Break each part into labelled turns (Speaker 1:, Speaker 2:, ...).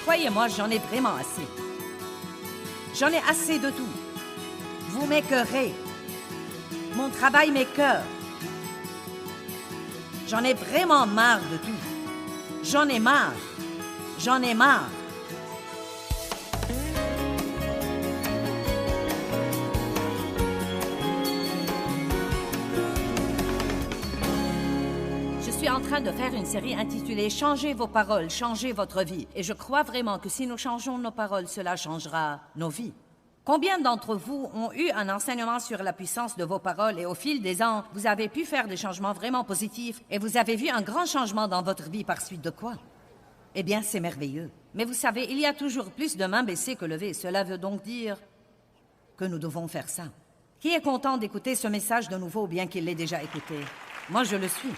Speaker 1: Croyez-moi, j'en ai vraiment assez. J'en ai assez de tout. Vous m'écœurez. Mon travail m'écœure. J'en ai vraiment marre de tout. J'en ai marre. J'en ai marre. Je suis en train de faire une série intitulée « Changez vos paroles, changez votre vie ». Et je crois vraiment que si nous changeons nos paroles, cela changera nos vies. Combien d'entre vous ont eu un enseignement sur la puissance de vos paroles et au fil des ans, vous avez pu faire des changements vraiment positifs et vous avez vu un grand changement dans votre vie par suite de quoi? Eh bien, c'est merveilleux. Mais vous savez, il y a toujours plus de mains baissées que levées. Cela veut donc dire que nous devons faire ça. Qui est content d'écouter ce message de nouveau, bien qu'il l'ait déjà écouté? Moi, je le suis.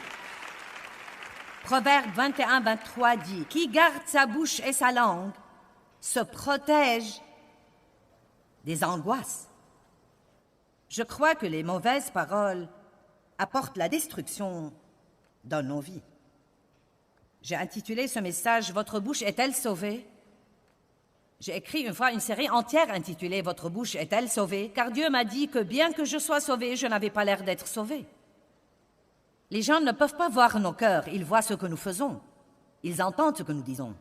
Speaker 1: Proverbe 21-23 dit « Qui garde sa bouche et sa langue se protège des angoisses. » Je crois que les mauvaises paroles apportent la destruction dans nos vies. J'ai intitulé ce message « Votre bouche est-elle sauvée ?» J'ai écrit une fois une série entière intitulée « Votre bouche est-elle sauvée ?» car Dieu m'a dit que bien que je sois sauvé, je n'avais pas l'air d'être sauvé. Les gens ne peuvent pas voir nos cœurs, ils voient ce que nous faisons. Ils entendent ce que nous disons.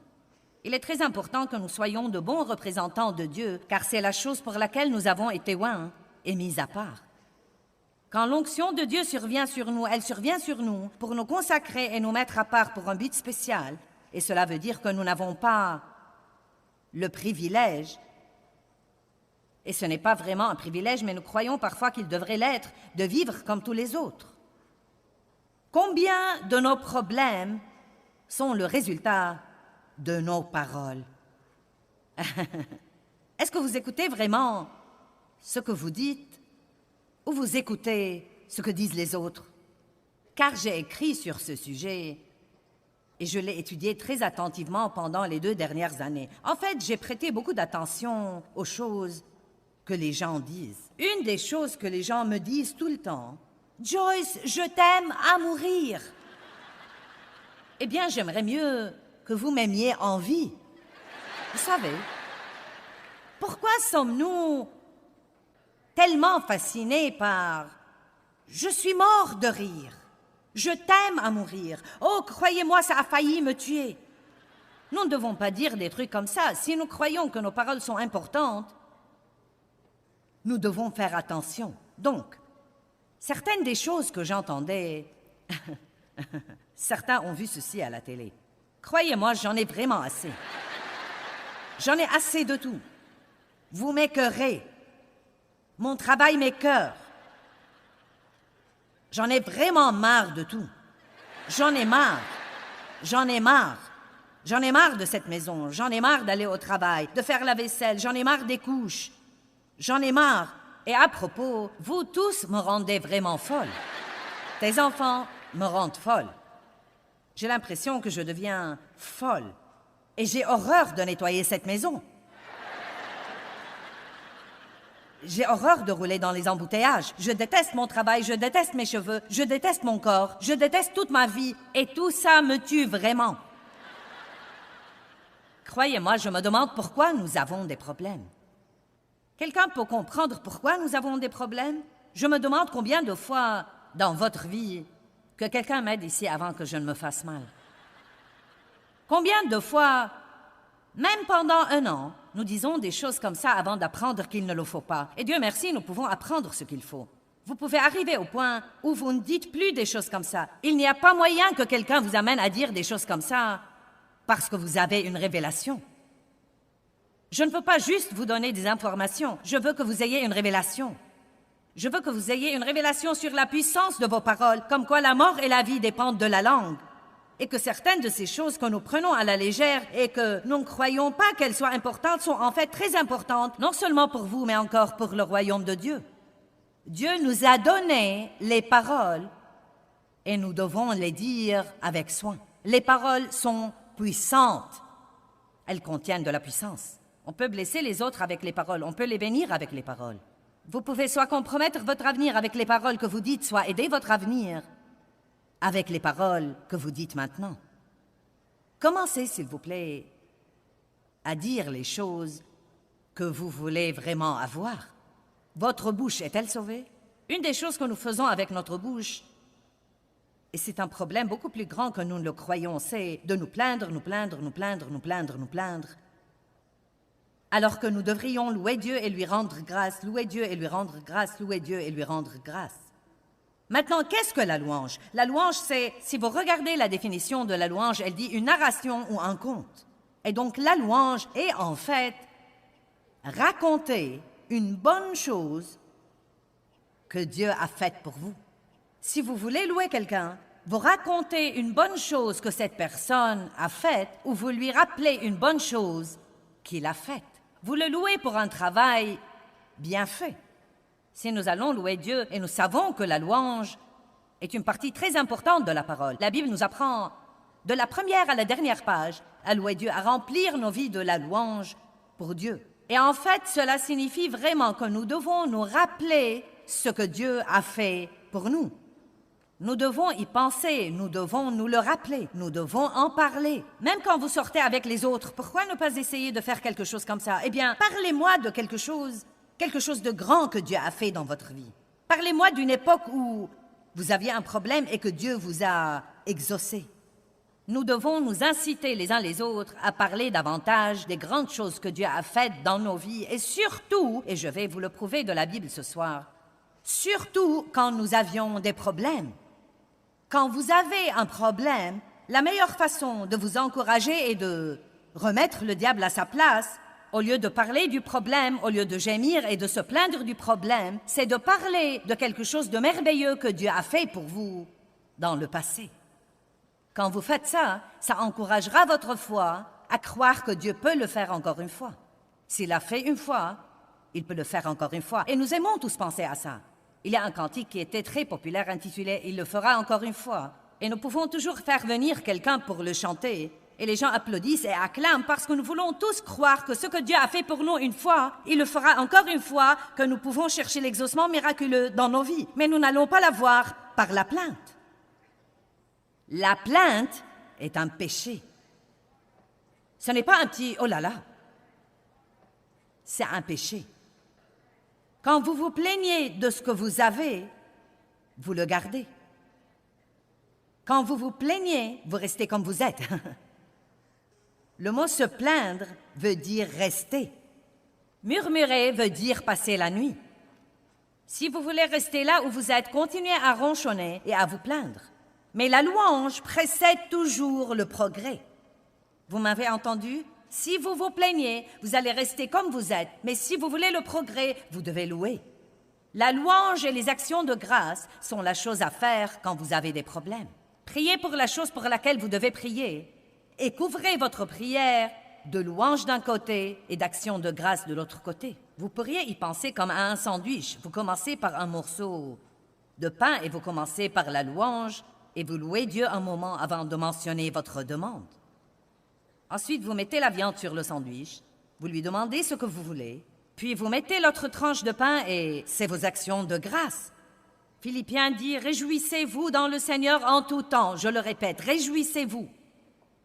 Speaker 1: Il est très important que nous soyons de bons représentants de Dieu, car c'est la chose pour laquelle nous avons été oints et mis à part. Quand l'onction de Dieu survient sur nous, elle survient sur nous pour nous consacrer et nous mettre à part pour un but spécial. Et cela veut dire que nous n'avons pas le privilège, et ce n'est pas vraiment un privilège, mais nous croyons parfois qu'il devrait l'être, de vivre comme tous les autres. Combien de nos problèmes sont le résultat de nos paroles? Est-ce que vous écoutez vraiment ce que vous dites ou vous écoutez ce que disent les autres? Car j'ai écrit sur ce sujet et je l'ai étudié très attentivement pendant les 2 dernières années. En fait, j'ai prêté beaucoup d'attention aux choses que les gens disent. Une des choses que les gens me disent tout le temps: « Joyce, je t'aime à mourir. » Eh bien, j'aimerais mieux que vous m'aimiez en vie. Vous savez, pourquoi sommes-nous tellement fascinés par « je suis mort de rire, je t'aime à mourir, oh, croyez-moi, ça a failli me tuer ». Nous ne devons pas dire des trucs comme ça. Si nous croyons que nos paroles sont importantes, nous devons faire attention. Donc, certaines des choses que j'entendais, certains ont vu ceci à la télé. Croyez-moi, j'en ai vraiment assez. J'en ai assez de tout. Vous m'écœurez. Mon travail m'écœure. J'en ai vraiment marre de tout. J'en ai marre. J'en ai marre. J'en ai marre de cette maison. J'en ai marre d'aller au travail, de faire la vaisselle. J'en ai marre des couches. J'en ai marre. Et à propos, vous tous me rendez vraiment folle. Tes enfants me rendent folle. J'ai l'impression que je deviens folle. Et j'ai horreur de nettoyer cette maison. J'ai horreur de rouler dans les embouteillages. Je déteste mon travail, je déteste mes cheveux, je déteste mon corps, je déteste toute ma vie. Et tout ça me tue vraiment. Croyez-moi, je me demande pourquoi nous avons des problèmes. Quelqu'un peut comprendre pourquoi nous avons des problèmes? Je me demande combien de fois dans votre vie que quelqu'un m'aide ici avant que je ne me fasse mal. Combien de fois, même pendant 1 an, nous disons des choses comme ça avant d'apprendre qu'il ne le faut pas. Et Dieu merci, nous pouvons apprendre ce qu'il faut. Vous pouvez arriver au point où vous ne dites plus des choses comme ça. Il n'y a pas moyen que quelqu'un vous amène à dire des choses comme ça parce que vous avez une révélation. Je ne veux pas juste vous donner des informations. Je veux que vous ayez une révélation. Je veux que vous ayez une révélation sur la puissance de vos paroles, comme quoi la mort et la vie dépendent de la langue. Et que certaines de ces choses que nous prenons à la légère et que nous ne croyons pas qu'elles soient importantes sont en fait très importantes, non seulement pour vous, mais encore pour le royaume de Dieu. Dieu nous a donné les paroles et nous devons les dire avec soin. Les paroles sont puissantes. Elles contiennent de la puissance. On peut blesser les autres avec les paroles, on peut les bénir avec les paroles. Vous pouvez soit compromettre votre avenir avec les paroles que vous dites, soit aider votre avenir avec les paroles que vous dites maintenant. Commencez, s'il vous plaît, à dire les choses que vous voulez vraiment avoir. Votre bouche est-elle sauvée? Une des choses que nous faisons avec notre bouche, et c'est un problème beaucoup plus grand que nous ne le croyons, c'est de nous plaindre, nous plaindre, nous plaindre, nous plaindre, nous plaindre, alors que nous devrions louer Dieu et lui rendre grâce, louer Dieu et lui rendre grâce, louer Dieu et lui rendre grâce. Maintenant, qu'est-ce que la louange? La louange, c'est, si vous regardez la définition de la louange, elle dit une narration ou un conte. Et donc la louange est en fait raconter une bonne chose que Dieu a faite pour vous. Si vous voulez louer quelqu'un, vous racontez une bonne chose que cette personne a faite ou vous lui rappelez une bonne chose qu'il a faite. Vous le louez pour un travail bien fait. Si nous allons louer Dieu, et nous savons que la louange est une partie très importante de la parole. La Bible nous apprend, de la première à la dernière page, à louer Dieu, à remplir nos vies de la louange pour Dieu. Et en fait, cela signifie vraiment que nous devons nous rappeler ce que Dieu a fait pour nous. Nous devons y penser, nous devons nous le rappeler, nous devons en parler. Même quand vous sortez avec les autres, pourquoi ne pas essayer de faire quelque chose comme ça? Eh bien, parlez-moi de quelque chose de grand que Dieu a fait dans votre vie. Parlez-moi d'une époque où vous aviez un problème et que Dieu vous a exaucé. Nous devons nous inciter les uns les autres à parler davantage des grandes choses que Dieu a faites dans nos vies et surtout, et je vais vous le prouver de la Bible ce soir, surtout quand nous avions des problèmes. Quand vous avez un problème, la meilleure façon de vous encourager est de remettre le diable à sa place. Au lieu de parler du problème, au lieu de gémir et de se plaindre du problème, c'est de parler de quelque chose de merveilleux que Dieu a fait pour vous dans le passé. Quand vous faites ça, ça encouragera votre foi à croire que Dieu peut le faire encore une fois. S'il l'a fait une fois, il peut le faire encore une fois. Et nous aimons tous penser à ça. Il y a un cantique qui était très populaire intitulé « Il le fera encore une fois ». Et nous pouvons toujours faire venir quelqu'un pour le chanter. Et les gens applaudissent et acclament parce que nous voulons tous croire que ce que Dieu a fait pour nous une fois, il le fera encore une fois, que nous pouvons chercher l'exaucement miraculeux dans nos vies. Mais nous n'allons pas l'avoir par la plainte. La plainte est un péché. Ce n'est pas un petit « oh là là ». C'est un péché. Quand vous vous plaignez de ce que vous avez, vous le gardez. Quand vous vous plaignez, vous restez comme vous êtes. Le mot « se plaindre » veut dire « rester ». Murmurer veut dire « passer la nuit ». Si vous voulez rester là où vous êtes, continuez à ronchonner et à vous plaindre. Mais la louange précède toujours le progrès. Vous m'avez entendu? Si vous vous plaignez, vous allez rester comme vous êtes. Mais si vous voulez le progrès, vous devez louer. La louange et les actions de grâce sont la chose à faire quand vous avez des problèmes. Priez pour la chose pour laquelle vous devez prier et couvrez votre prière de louange d'un côté et d'action de grâce de l'autre côté. Vous pourriez y penser comme à un sandwich. Vous commencez par un morceau de pain et vous commencez par la louange et vous louez Dieu un moment avant de mentionner votre demande. Ensuite, vous mettez la viande sur le sandwich, vous lui demandez ce que vous voulez, puis vous mettez l'autre tranche de pain et c'est vos actions de grâce. Philippiens dit « Réjouissez-vous dans le Seigneur en tout temps ». Je le répète, réjouissez-vous.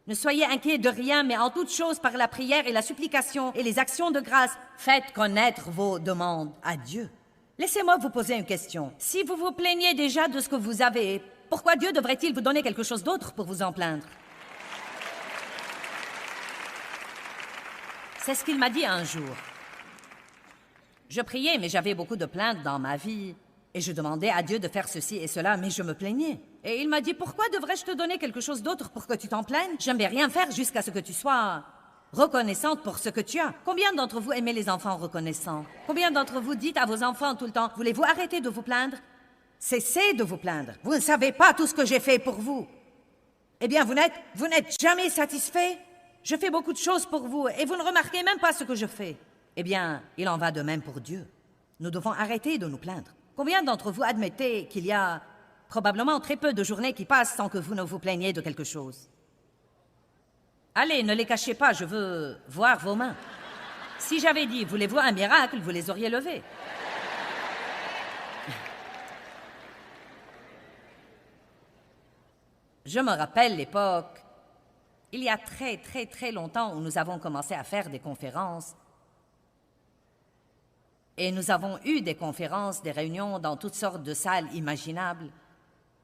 Speaker 1: Ne soyez inquiets de rien, mais en toute chose, par la prière et la supplication et les actions de grâce, faites connaître vos demandes à Dieu. Laissez-moi vous poser une question. Si vous vous plaignez déjà de ce que vous avez, pourquoi Dieu devrait-il vous donner quelque chose d'autre pour vous en plaindre? C'est ce qu'il m'a dit un jour. Je priais, mais j'avais beaucoup de plaintes dans ma vie. Et je demandais à Dieu de faire ceci et cela, mais je me plaignais. Et il m'a dit, pourquoi devrais-je te donner quelque chose d'autre pour que tu t'en plaignes? J'aimerais rien faire jusqu'à ce que tu sois reconnaissante pour ce que tu as. Combien d'entre vous aimez les enfants reconnaissants? Combien d'entre vous dites à vos enfants tout le temps, voulez-vous arrêter de vous plaindre? Cessez de vous plaindre. Vous ne savez pas tout ce que j'ai fait pour vous. Eh bien, vous n'êtes jamais satisfait? Je fais beaucoup de choses pour vous et vous ne remarquez même pas ce que je fais. Eh bien, il en va de même pour Dieu. Nous devons arrêter de nous plaindre. Combien d'entre vous admettez qu'il y a probablement très peu de journées qui passent sans que vous ne vous plaigniez de quelque chose? Allez, ne les cachez pas, je veux voir vos mains. Si j'avais dit, voulez-vous un miracle, vous les auriez levées. Je me rappelle l'époque. Il y a très, très, très longtemps où nous avons commencé à faire des conférences. Et nous avons eu des conférences, des réunions dans toutes sortes de salles imaginables,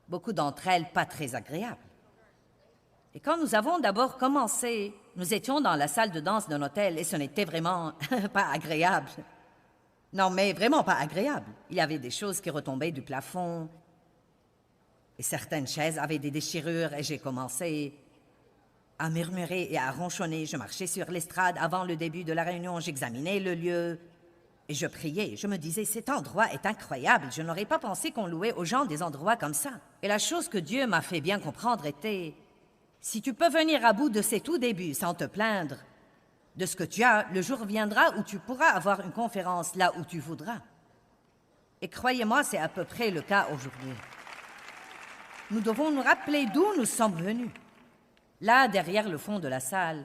Speaker 1: beaucoup d'entre elles pas très agréables. Et quand nous avons d'abord commencé, nous étions dans la salle de danse d'un hôtel et ce n'était vraiment pas agréable. Non, mais vraiment pas agréable. Il y avait des choses qui retombaient du plafond et certaines chaises avaient des déchirures et j'ai commencé à murmurer et à ronchonner. Je marchais sur l'estrade avant le début de la réunion, j'examinais le lieu et je priais. Je me disais, cet endroit est incroyable. Je n'aurais pas pensé qu'on louait aux gens des endroits comme ça. Et la chose que Dieu m'a fait bien comprendre était... Si tu peux venir à bout de ces tout débuts sans te plaindre de ce que tu as, le jour viendra où tu pourras avoir une conférence là où tu voudras. Et croyez-moi, c'est à peu près le cas aujourd'hui. Nous devons nous rappeler d'où nous sommes venus. Là, derrière le fond de la salle,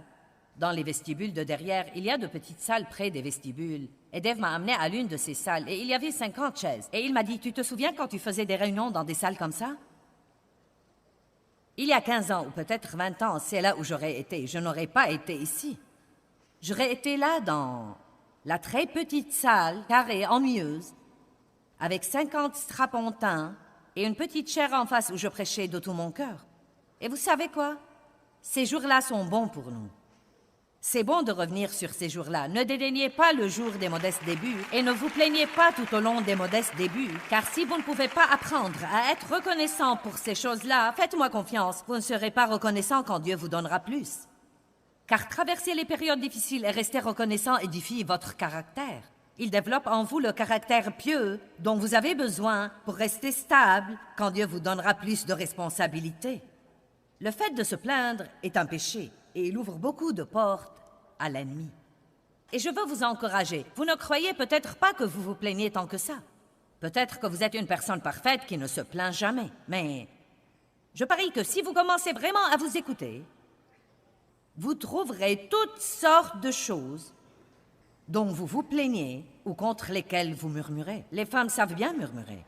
Speaker 1: dans les vestibules de derrière, il y a de petites salles près des vestibules. Et Dave m'a amené à l'une de ces salles et il y avait 50 chaises. Et il m'a dit, tu te souviens quand tu faisais des réunions dans des salles comme ça? Il y a 15 ans, ou peut-être 20 ans, c'est là où j'aurais été. Je n'aurais pas été ici. J'aurais été là dans la très petite salle, carrée, ennuyeuse, avec 50 strapontins et une petite chaire en face où je prêchais de tout mon cœur. Et vous savez quoi? Ces jours-là sont bons pour nous. C'est bon de revenir sur ces jours-là. Ne dédaignez pas le jour des modestes débuts et ne vous plaignez pas tout au long des modestes débuts, car si vous ne pouvez pas apprendre à être reconnaissant pour ces choses-là, faites-moi confiance, vous ne serez pas reconnaissant quand Dieu vous donnera plus. Car traverser les périodes difficiles et rester reconnaissant édifie votre caractère. Il développe en vous le caractère pieux dont vous avez besoin pour rester stable quand Dieu vous donnera plus de responsabilités. Le fait de se plaindre est un péché et il ouvre beaucoup de portes à l'ennemi. Et je veux vous encourager. Vous ne croyez peut-être pas que vous vous plaignez tant que ça. Peut-être que vous êtes une personne parfaite qui ne se plaint jamais. Mais je parie que si vous commencez vraiment à vous écouter, vous trouverez toutes sortes de choses dont vous vous plaignez ou contre lesquelles vous murmurez. Les femmes savent bien murmurer.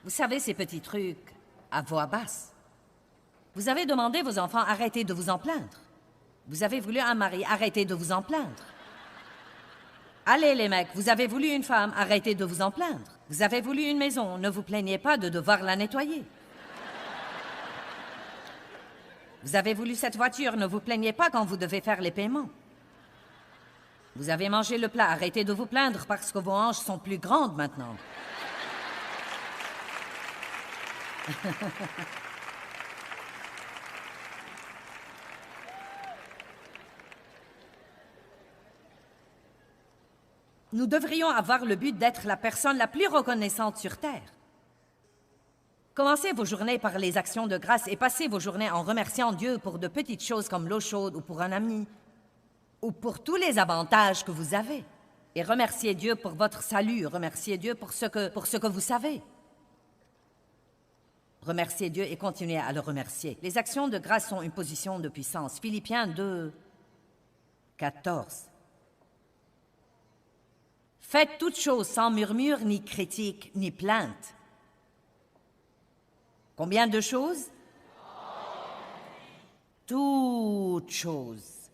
Speaker 1: Vous savez ces petits trucs à voix basse. Vous avez demandé vos enfants, arrêtez de vous en plaindre. Vous avez voulu un mari, arrêtez de vous en plaindre. Allez les mecs, vous avez voulu une femme, arrêtez de vous en plaindre. Vous avez voulu une maison, ne vous plaignez pas de devoir la nettoyer. Vous avez voulu cette voiture, ne vous plaignez pas quand vous devez faire les paiements. Vous avez mangé le plat, arrêtez de vous plaindre parce que vos hanches sont plus grandes maintenant. Nous devrions avoir le but d'être la personne la plus reconnaissante sur Terre. Commencez vos journées par les actions de grâce et passez vos journées en remerciant Dieu pour de petites choses comme l'eau chaude ou pour un ami, ou pour tous les avantages que vous avez. Et remerciez Dieu pour votre salut, remerciez Dieu pour ce que vous savez. Remerciez Dieu et continuez à le remercier. Les actions de grâce sont une position de puissance. Philippiens 2, 14. Faites toutes choses sans murmure, ni critique, ni plainte. Combien de choses? Toutes choses.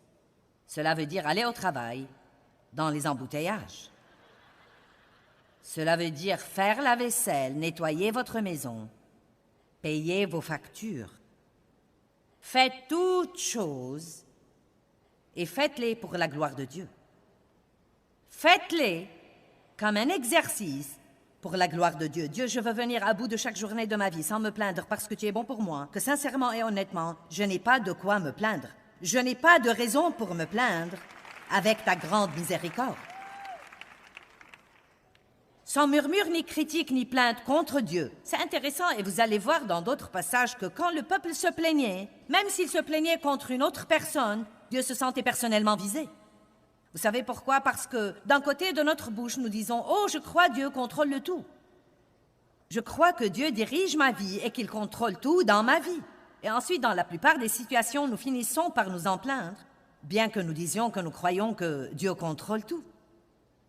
Speaker 1: Cela veut dire aller au travail, dans les embouteillages. Cela veut dire faire la vaisselle, nettoyer votre maison, payer vos factures. Faites toutes choses et faites-les pour la gloire de Dieu. Faites-les comme un exercice pour la gloire de Dieu. Dieu, je veux venir à bout de chaque journée de ma vie sans me plaindre parce que tu es bon pour moi, que sincèrement et honnêtement, je n'ai pas de quoi me plaindre. Je n'ai pas de raison pour me plaindre avec ta grande miséricorde. Sans murmure, ni critique, ni plainte contre Dieu. C'est intéressant et vous allez voir dans d'autres passages que quand le peuple se plaignait, même s'il se plaignait contre une autre personne, Dieu se sentait personnellement visé. Vous savez pourquoi? Parce que d'un côté de notre bouche, nous disons « Oh, je crois Dieu contrôle le tout. Je crois que Dieu dirige ma vie et qu'il contrôle tout dans ma vie. » Et ensuite, dans la plupart des situations, nous finissons par nous en plaindre, bien que nous disions que nous croyons que Dieu contrôle tout.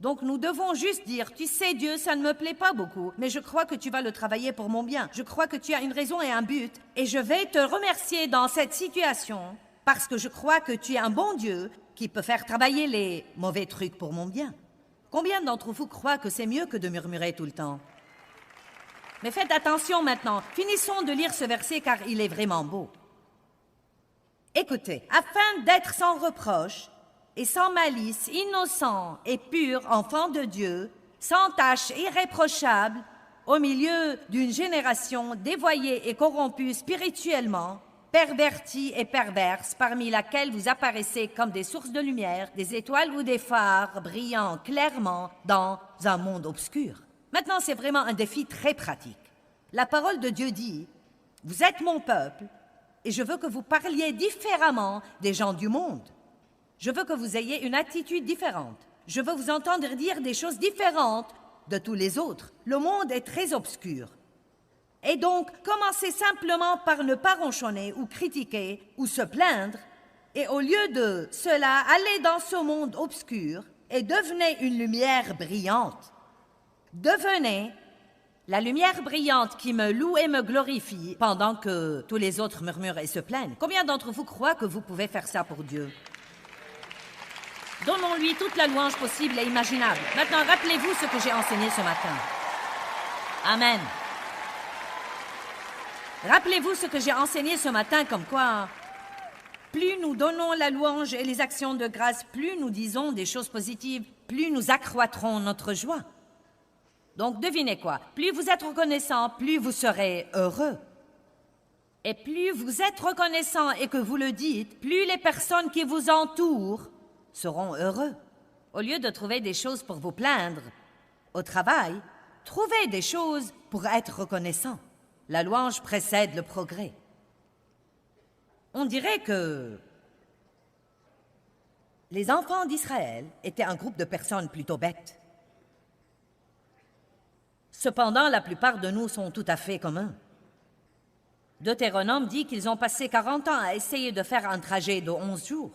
Speaker 1: Donc nous devons juste dire, tu sais Dieu, ça ne me plaît pas beaucoup, mais je crois que tu vas le travailler pour mon bien. Je crois que tu as une raison et un but, et je vais te remercier dans cette situation, parce que je crois que tu es un bon Dieu qui peut faire travailler les mauvais trucs pour mon bien. Combien d'entre vous croient que c'est mieux que de murmurer tout le temps? Mais faites attention maintenant, finissons de lire ce verset car il est vraiment beau. Écoutez, afin d'être sans reproche et sans malice, innocent et pur, enfant de Dieu, sans tache, irréprochable, au milieu d'une génération dévoyée et corrompue spirituellement, pervertie et perverse, parmi laquelle vous apparaissez comme des sources de lumière, des étoiles ou des phares brillant clairement dans un monde obscur. Maintenant, c'est vraiment un défi très pratique. La parole de Dieu dit, « Vous êtes mon peuple, et je veux que vous parliez différemment des gens du monde. Je veux que vous ayez une attitude différente. Je veux vous entendre dire des choses différentes de tous les autres. Le monde est très obscur. Et donc, commencez simplement par ne pas ronchonner ou critiquer ou se plaindre, et au lieu de cela, allez dans ce monde obscur et devenez une lumière brillante. Devenez la lumière brillante qui me loue et me glorifie pendant que tous les autres murmurent et se plaignent. Combien d'entre vous croient que vous pouvez faire ça pour Dieu? Donnons-lui toute la louange possible et imaginable. Maintenant, rappelez-vous ce que j'ai enseigné ce matin. Amen. Rappelez-vous ce que j'ai enseigné ce matin, comme quoi, plus nous donnons la louange et les actions de grâce, plus nous disons des choses positives, plus nous accroîtrons notre joie. Donc, devinez quoi? Plus vous êtes reconnaissant, plus vous serez heureux. Et plus vous êtes reconnaissant et que vous le dites, plus les personnes qui vous entourent seront heureux. Au lieu de trouver des choses pour vous plaindre au travail, trouvez des choses pour être reconnaissant. La louange précède le progrès. On dirait que les enfants d'Israël étaient un groupe de personnes plutôt bêtes. Cependant, la plupart de nous sont tout à fait comme eux. Deutéronome dit qu'ils ont passé 40 ans à essayer de faire un trajet de 11 jours.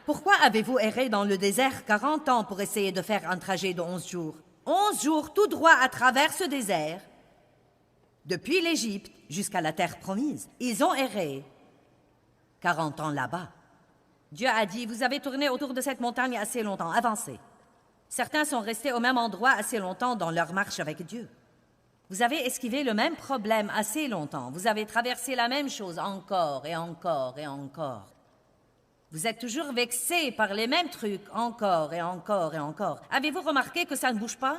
Speaker 1: Pourquoi avez-vous erré dans le désert 40 ans pour essayer de faire un trajet de 11 jours? 11 jours tout droit à travers ce désert, depuis l'Égypte jusqu'à la terre promise. Ils ont erré 40 ans là-bas. Dieu a dit, vous avez tourné autour de cette montagne assez longtemps, avancez. Certains sont restés au même endroit assez longtemps dans leur marche avec Dieu. Vous avez esquivé le même problème assez longtemps. Vous avez traversé la même chose encore et encore et encore. Vous êtes toujours vexé par les mêmes trucs encore et encore et encore. Avez-vous remarqué que ça ne bouge pas?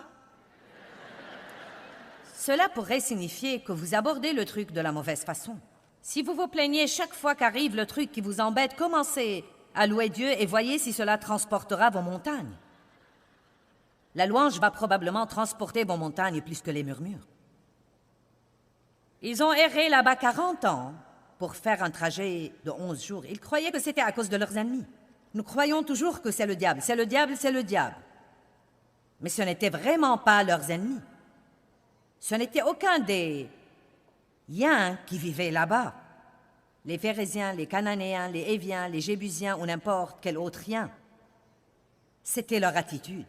Speaker 1: Cela pourrait signifier que vous abordez le truc de la mauvaise façon. Si vous vous plaignez chaque fois qu'arrive le truc qui vous embête, commencez à louer Dieu et voyez si cela transportera vos montagnes. La louange va probablement transporter vos montagnes plus que les murmures. Ils ont erré là-bas 40 ans pour faire un trajet de 11 jours. Ils croyaient que c'était à cause de leurs ennemis. Nous croyons toujours que c'est le diable, c'est le diable, c'est le diable. Mais ce n'était vraiment pas leurs ennemis. Ce n'était aucun des Yens qui vivaient là-bas. Les Phérésiens, les Cananéens, les Héviens, les Jébusiens ou n'importe quel autre Yen. C'était leur attitude.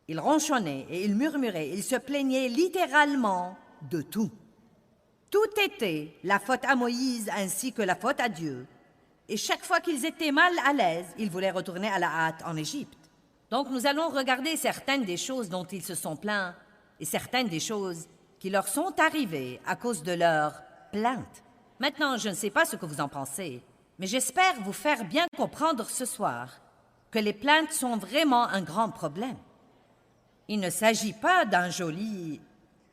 Speaker 1: Ils ronchonnaient et ils murmuraient, ils se plaignaient littéralement de tout. Tout était la faute à Moïse ainsi que la faute à Dieu. Et chaque fois qu'ils étaient mal à l'aise, ils voulaient retourner à la hâte en Égypte. Donc nous allons regarder certaines des choses dont ils se sont plaints et certaines des choses qui leur sont arrivées à cause de leurs plaintes. Maintenant, je ne sais pas ce que vous en pensez, mais j'espère vous faire bien comprendre ce soir que les plaintes sont vraiment un grand problème. Il ne s'agit pas d'un joli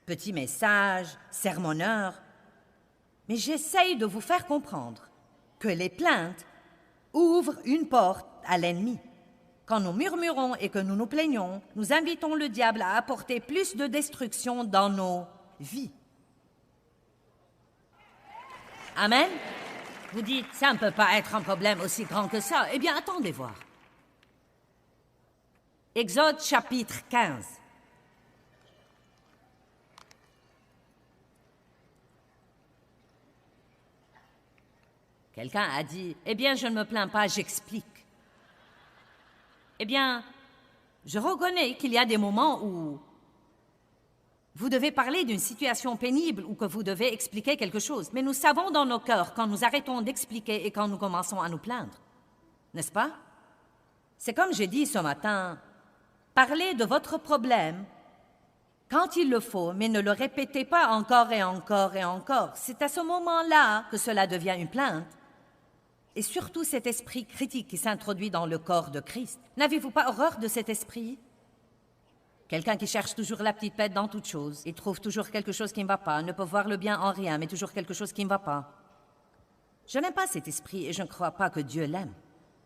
Speaker 1: petit message sermonneur, mais j'essaye de vous faire comprendre que les plaintes ouvrent une porte à l'ennemi. Quand nous murmurons et que nous nous plaignons, nous invitons le diable à apporter plus de destruction dans nos vies. Amen? Vous dites, ça ne peut pas être un problème aussi grand que ça. Eh bien, attendez voir. Exode chapitre 15. Quelqu'un a dit, eh bien, je ne me plains pas, j'explique. Eh bien, je reconnais qu'il y a des moments où vous devez parler d'une situation pénible ou que vous devez expliquer quelque chose. Mais nous savons dans nos cœurs quand nous arrêtons d'expliquer et quand nous commençons à nous plaindre. N'est-ce pas? C'est comme j'ai dit ce matin, parlez de votre problème quand il le faut, mais ne le répétez pas encore et encore et encore. C'est à ce moment-là que cela devient une plainte. Et surtout cet esprit critique qui s'introduit dans le corps de Christ. N'avez-vous pas horreur de cet esprit? Quelqu'un qui cherche toujours la petite bête dans toute chose. Il trouve toujours quelque chose qui ne va pas, ne peut voir le bien en rien, mais toujours quelque chose qui ne va pas. Je n'aime pas cet esprit et je ne crois pas que Dieu l'aime.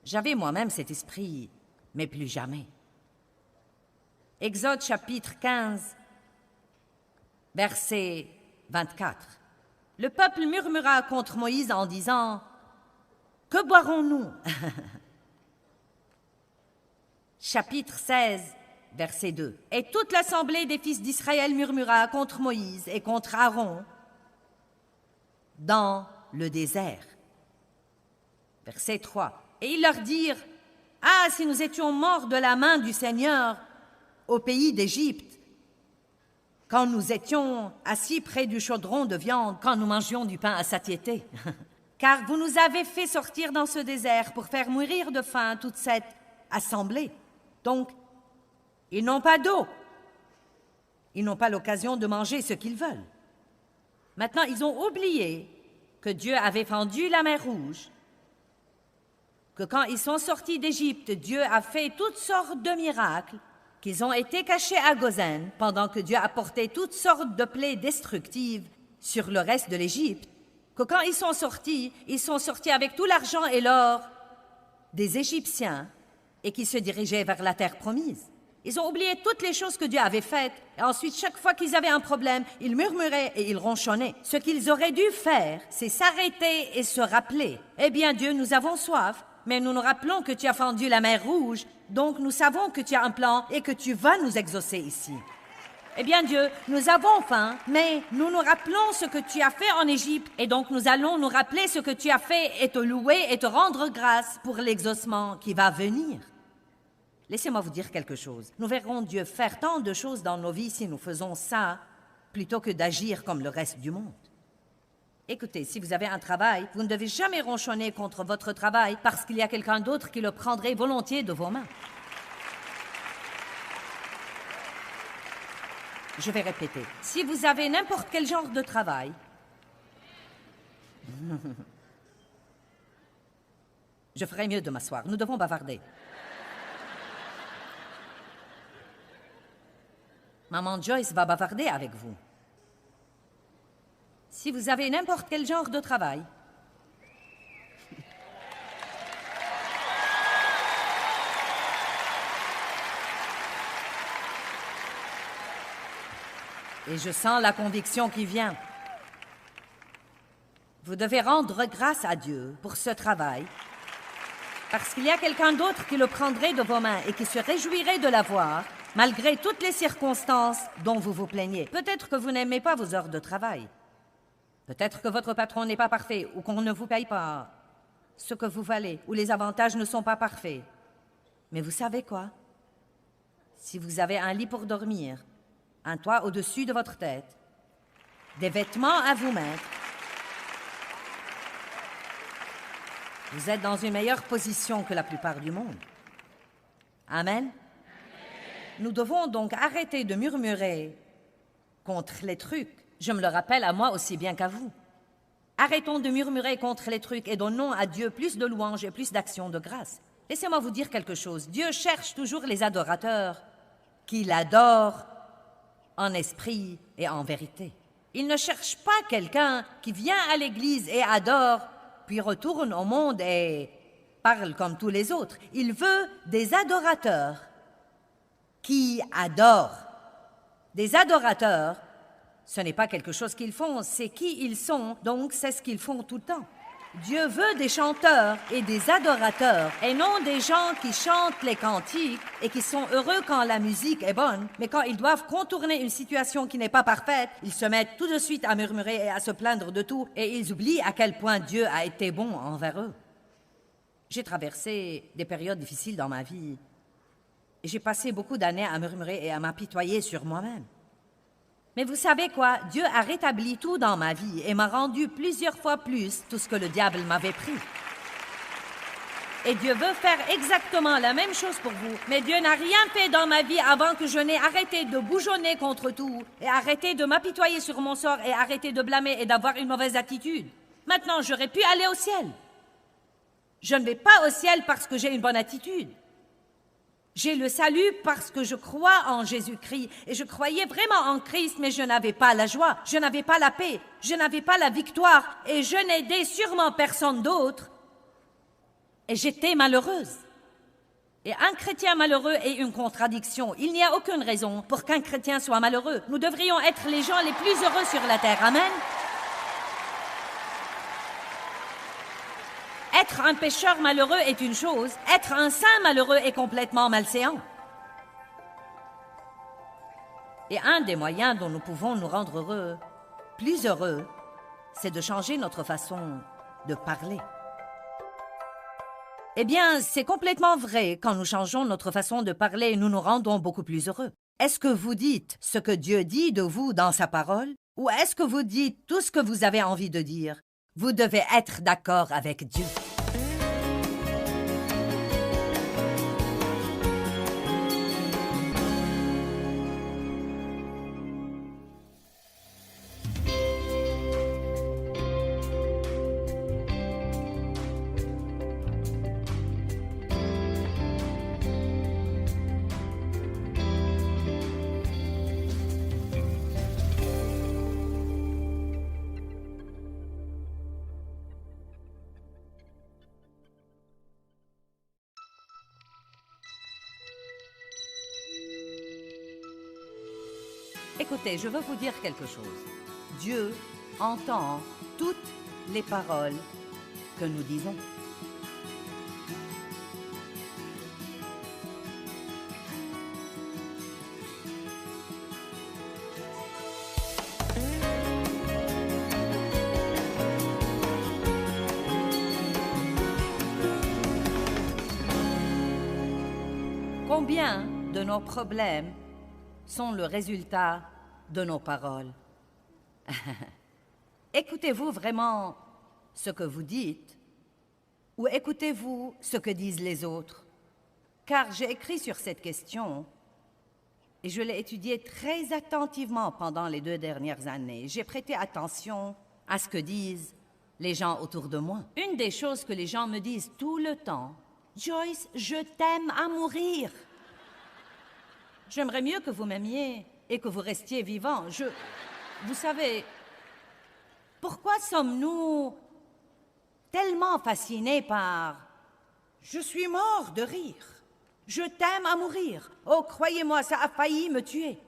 Speaker 1: J'avais moi-même cet esprit, mais plus jamais. Exode chapitre 15, verset 24. Le peuple murmura contre Moïse en disant « Que boirons-nous » Chapitre 16, verset 2. Et toute l'assemblée des fils d'Israël murmura contre Moïse et contre Aaron dans le désert. Verset 3. Et ils leur dirent « Ah, si nous étions morts de la main du Seigneur au pays d'Égypte, quand nous étions assis près du chaudron de viande, quand nous mangions du pain à satiété. Car vous nous avez fait sortir dans ce désert pour faire mourir de faim toute cette assemblée. Donc, ils n'ont pas d'eau. Ils n'ont pas l'occasion de manger ce qu'ils veulent. Maintenant, ils ont oublié que Dieu avait fendu la mer Rouge, que quand ils sont sortis d'Égypte, Dieu a fait toutes sortes de miracles, qu'ils ont été cachés à Goshen pendant que Dieu a porté toutes sortes de plaies destructives sur le reste de l'Égypte, que quand ils sont sortis avec tout l'argent et l'or des Égyptiens et qui se dirigeaient vers la terre promise. Ils ont oublié toutes les choses que Dieu avait faites et ensuite, chaque fois qu'ils avaient un problème, ils murmuraient et ils ronchonnaient. Ce qu'ils auraient dû faire, c'est s'arrêter et se rappeler. Eh bien, Dieu, nous avons soif, mais nous nous rappelons que tu as fendu la mer Rouge, donc nous savons que tu as un plan et que tu vas nous exaucer ici. Eh bien, Dieu, nous avons faim, mais nous nous rappelons ce que tu as fait en Égypte, et donc nous allons nous rappeler ce que tu as fait et te louer et te rendre grâce pour l'exaucement qui va venir. Laissez-moi vous dire quelque chose. Nous verrons Dieu faire tant de choses dans nos vies si nous faisons ça, plutôt que d'agir comme le reste du monde. Écoutez, si vous avez un travail, vous ne devez jamais ronchonner contre votre travail parce qu'il y a quelqu'un d'autre qui le prendrait volontiers de vos mains. Je vais répéter. Si vous avez n'importe quel genre de travail, je ferais mieux de m'asseoir. Nous devons bavarder. Maman Joyce va bavarder avec vous. Si vous avez n'importe quel genre de travail, et je sens la conviction qui vient, vous devez rendre grâce à Dieu pour ce travail, parce qu'il y a quelqu'un d'autre qui le prendrait de vos mains et qui se réjouirait de l'avoir, malgré toutes les circonstances dont vous vous plaignez. Peut-être que vous n'aimez pas vos heures de travail. Peut-être que votre patron n'est pas parfait ou qu'on ne vous paye pas ce que vous valez ou les avantages ne sont pas parfaits. Mais vous savez quoi? Si vous avez un lit pour dormir, un toit au-dessus de votre tête, des vêtements à vous mettre, vous êtes dans une meilleure position que la plupart du monde. Amen? Nous devons donc arrêter de murmurer contre les trucs. Je me le rappelle à moi aussi bien qu'à vous. Arrêtons de murmurer contre les trucs et donnons à Dieu plus de louanges et plus d'actions de grâce. Laissez-moi vous dire quelque chose. Dieu cherche toujours les adorateurs qui l'adorent en esprit et en vérité. Il ne cherche pas quelqu'un qui vient à l'église et adore, puis retourne au monde et parle comme tous les autres. Il veut des adorateurs qui adorent. Des adorateurs, ce n'est pas quelque chose qu'ils font, c'est qui ils sont, donc c'est ce qu'ils font tout le temps. Dieu veut des chanteurs et des adorateurs, et non des gens qui chantent les cantiques et qui sont heureux quand la musique est bonne, mais quand ils doivent contourner une situation qui n'est pas parfaite, ils se mettent tout de suite à murmurer et à se plaindre de tout, et ils oublient à quel point Dieu a été bon envers eux. J'ai traversé des périodes difficiles dans ma vie, j'ai passé beaucoup d'années à murmurer et à m'apitoyer sur moi-même. Mais vous savez quoi? Dieu a rétabli tout dans ma vie et m'a rendu plusieurs fois plus tout ce que le diable m'avait pris. Et Dieu veut faire exactement la même chose pour vous. Mais Dieu n'a rien fait dans ma vie avant que je n'ai arrêté de bougeonner contre tout et arrêté de m'apitoyer sur mon sort et arrêté de blâmer et d'avoir une mauvaise attitude. Maintenant, j'aurais pu aller au ciel. Je ne vais pas au ciel parce que j'ai une bonne attitude. J'ai le salut parce que je crois en Jésus-Christ et je croyais vraiment en Christ, mais je n'avais pas la joie, je n'avais pas la paix, je n'avais pas la victoire et je n'aidais sûrement personne d'autre. Et j'étais malheureuse. Et un chrétien malheureux est une contradiction. Il n'y a aucune raison pour qu'un chrétien soit malheureux. Nous devrions être les gens les plus heureux sur la terre. Amen. Être un pécheur malheureux est une chose. Être un saint malheureux est complètement malséant. Et un des moyens dont nous pouvons nous rendre heureux, plus heureux, c'est de changer notre façon de parler. Eh bien, c'est complètement vrai. Quand nous changeons notre façon de parler, nous nous rendons beaucoup plus heureux. Est-ce que vous dites ce que Dieu dit de vous dans sa parole? Ou est-ce que vous dites tout ce que vous avez envie de dire? Vous devez être d'accord avec Dieu. Écoutez, je veux vous dire quelque chose. Dieu entend toutes les paroles que nous disons. Combien de nos problèmes sont le résultat de nos paroles? Écoutez-vous vraiment ce que vous dites ou écoutez-vous ce que disent les autres? Car j'ai écrit sur cette question et je l'ai étudiée très attentivement pendant les 2 dernières années. J'ai prêté attention à ce que disent les gens autour de moi. Une des choses que les gens me disent tout le temps, « Joyce, je t'aime à mourir. J'aimerais mieux que vous m'aimiez et que vous restiez vivant. Vous savez, pourquoi sommes-nous tellement fascinés par « Je suis mort de rire. Je t'aime à mourir. Oh, croyez-moi, ça a failli me tuer. »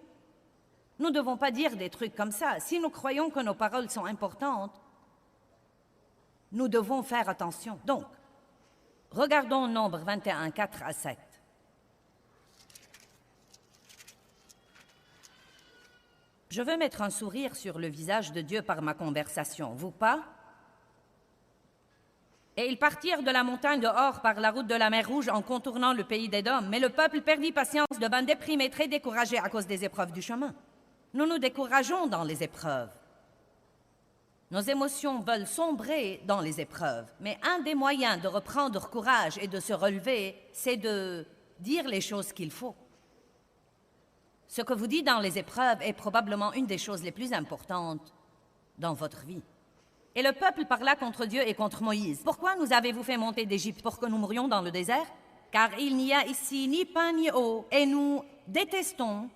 Speaker 1: Nous ne devons pas dire des trucs comme ça. Si nous croyons que nos paroles sont importantes, nous devons faire attention. Donc, regardons Nombre 21, 4 à 7. Je veux mettre un sourire sur le visage de Dieu par ma conversation, vous pas? Et ils partirent de la montagne de Hor par la route de la mer Rouge en contournant le pays d'Édom. Mais le peuple perdit patience, devint déprimé, très découragé à cause des épreuves du chemin. Nous nous décourageons dans les épreuves. Nos émotions veulent sombrer dans les épreuves. Mais un des moyens de reprendre courage et de se relever, c'est de dire les choses qu'il faut. Ce que vous dites dans les épreuves est probablement une des choses les plus importantes dans votre vie. Et le peuple parla contre Dieu et contre Moïse. « Pourquoi nous avez-vous fait monter d'Égypte pour que nous mourions dans le désert? Car il n'y a ici ni pain ni eau, et nous détestons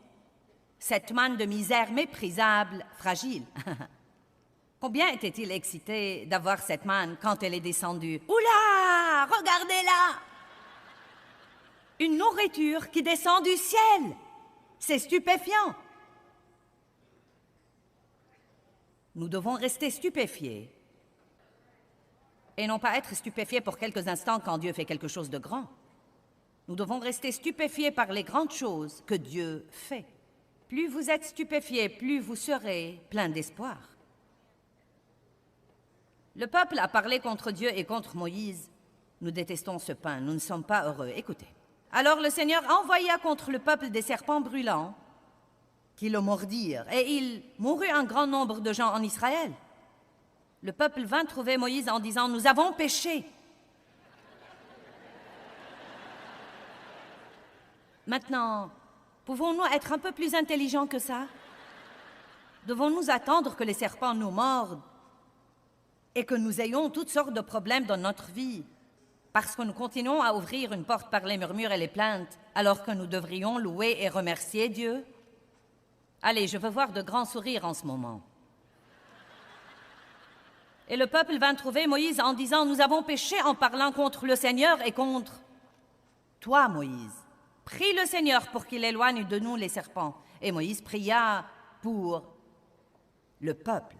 Speaker 1: cette manne de misère méprisable, fragile. » Combien était-il excité d'avoir cette manne quand elle est descendue? « Oula! Regardez-la! Une nourriture qui descend du ciel! C'est stupéfiant! » Nous devons rester stupéfiés et non pas être stupéfiés pour quelques instants quand Dieu fait quelque chose de grand. Nous devons rester stupéfiés par les grandes choses que Dieu fait. Plus vous êtes stupéfiés, plus vous serez plein d'espoir. Le peuple a parlé contre Dieu et contre Moïse. Nous détestons ce pain, nous ne sommes pas heureux. Écoutez, Alors le Seigneur envoya contre le peuple des serpents brûlants qui le mordirent, et il mourut un grand nombre de gens en Israël. Le peuple vint trouver Moïse en disant « Nous avons péché. » Maintenant, pouvons-nous être un peu plus intelligents que ça? Devons-nous attendre que les serpents nous mordent et que nous ayons toutes sortes de problèmes dans notre vie parce que nous continuons à ouvrir une porte par les murmures et les plaintes alors que nous devrions louer et remercier Dieu? Allez, je veux voir de grands sourires en ce moment. Et le peuple vint trouver Moïse en disant « Nous avons péché en parlant contre le Seigneur et contre toi, Moïse. Prie le Seigneur pour qu'il éloigne de nous les serpents. » Et Moïse pria pour le peuple.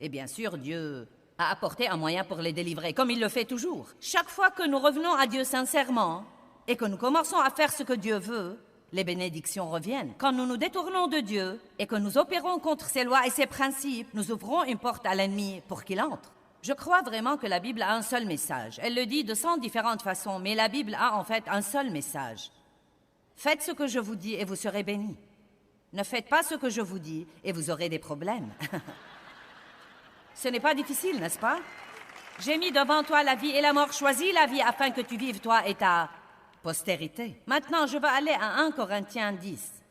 Speaker 1: Et bien sûr, Dieu a apporté un moyen pour les délivrer, comme il le fait toujours. Chaque fois que nous revenons à Dieu sincèrement et que nous commençons à faire ce que Dieu veut, les bénédictions reviennent. Quand nous nous détournons de Dieu et que nous opérons contre ses lois et ses principes, nous ouvrons une porte à l'ennemi pour qu'il entre. Je crois vraiment que la Bible a un seul message. Elle le dit de 100 différentes façons, mais la Bible a en fait un seul message. Faites ce que je vous dis et vous serez bénis. Ne faites pas ce que je vous dis et vous aurez des problèmes. Ce n'est pas difficile, n'est-ce pas? J'ai mis devant toi la vie et la mort. Choisis la vie afin que tu vives, toi et ta postérité. Maintenant, je veux aller à 1 Corinthiens 10.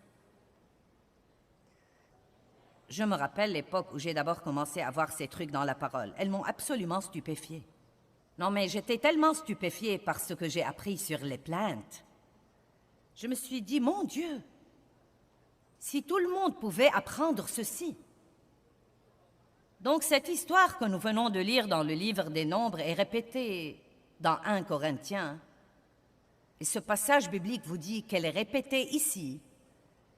Speaker 1: Je me rappelle l'époque où j'ai d'abord commencé à voir ces trucs dans la parole. Elles m'ont absolument stupéfiée. Non, mais j'étais tellement stupéfiée par ce que j'ai appris sur les plaintes. Je me suis dit, mon Dieu, si tout le monde pouvait apprendre ceci. Donc cette histoire que nous venons de lire dans le livre des Nombres est répétée dans 1 Corinthiens. Et ce passage biblique vous dit qu'elle est répétée ici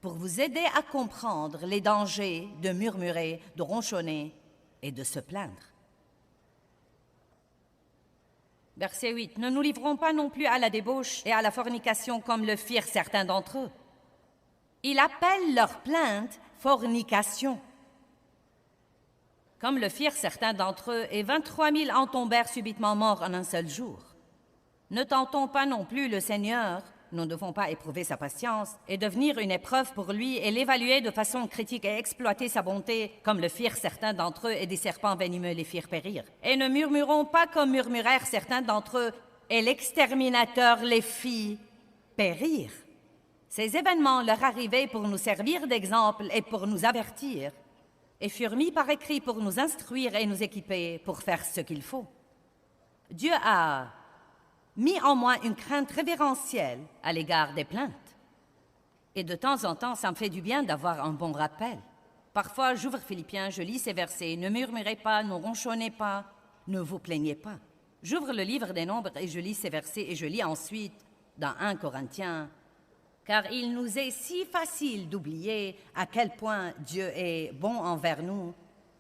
Speaker 1: pour vous aider à comprendre les dangers de murmurer, de ronchonner et de se plaindre. Verset 8. « Ne nous livrons pas non plus à la débauche et à la fornication comme le firent certains d'entre eux. » Il appelle leur plainte fornication. Comme le firent certains d'entre eux, et 23 000 en tombèrent subitement morts en un seul jour. Ne tentons pas non plus le Seigneur, nous ne devons pas éprouver sa patience et devenir une épreuve pour lui et l'évaluer de façon critique et exploiter sa bonté, comme le firent certains d'entre eux et des serpents venimeux les firent périr. Et ne murmurons pas comme murmurèrent certains d'entre eux et l'exterminateur les fit périr. Ces événements leur arrivaient pour nous servir d'exemple et pour nous avertir, et furent mis par écrit pour nous instruire et nous équiper pour faire ce qu'il faut. Dieu a mis en moi une crainte révérentielle à l'égard des plaintes. Et de temps en temps, ça me fait du bien d'avoir un bon rappel. Parfois, j'ouvre Philippiens, je lis ces versets, « Ne murmurez pas, ne ronchonnez pas, ne vous plaignez pas. » J'ouvre le livre des Nombres et je lis ces versets et je lis ensuite dans 1 Corinthiens, car il nous est si facile d'oublier à quel point Dieu est bon envers nous,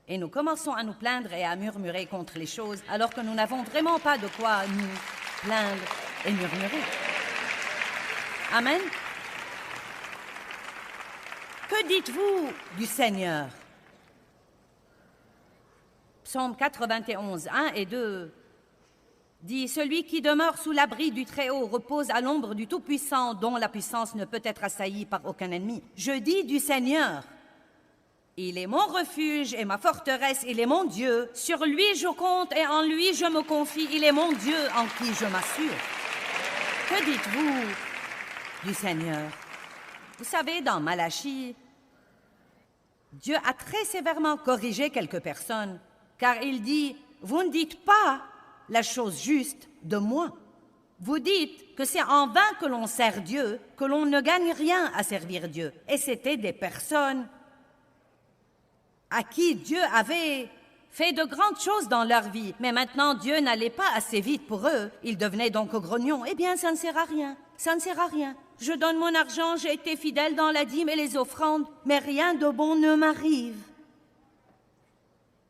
Speaker 1: et nous commençons à nous plaindre et à murmurer contre les choses, alors que nous n'avons vraiment pas de quoi nous plaindre et murmurer. Amen. Que dites-vous du Seigneur? Psaume 91, 1 et 2 dit « Celui qui demeure sous l'abri du Très-Haut repose à l'ombre du Tout-Puissant, dont la puissance ne peut être assaillie par aucun ennemi. Je dis du Seigneur, il est mon refuge et ma forteresse, il est mon Dieu. Sur lui je compte et en lui je me confie, il est mon Dieu en qui je m'assure. » Que dites-vous du Seigneur? Vous savez, dans Malachie, Dieu a très sévèrement corrigé quelques personnes, car il dit « Vous ne dites pas la chose juste de moi. Vous dites que c'est en vain que l'on sert Dieu, que l'on ne gagne rien à servir Dieu. » Et c'étaient des personnes à qui Dieu avait fait de grandes choses dans leur vie. Mais maintenant, Dieu n'allait pas assez vite pour eux. Ils devenaient donc grognons. Eh bien, ça ne sert à rien. Ça ne sert à rien. Je donne mon argent, j'ai été fidèle dans la dîme et les offrandes, mais rien de bon ne m'arrive.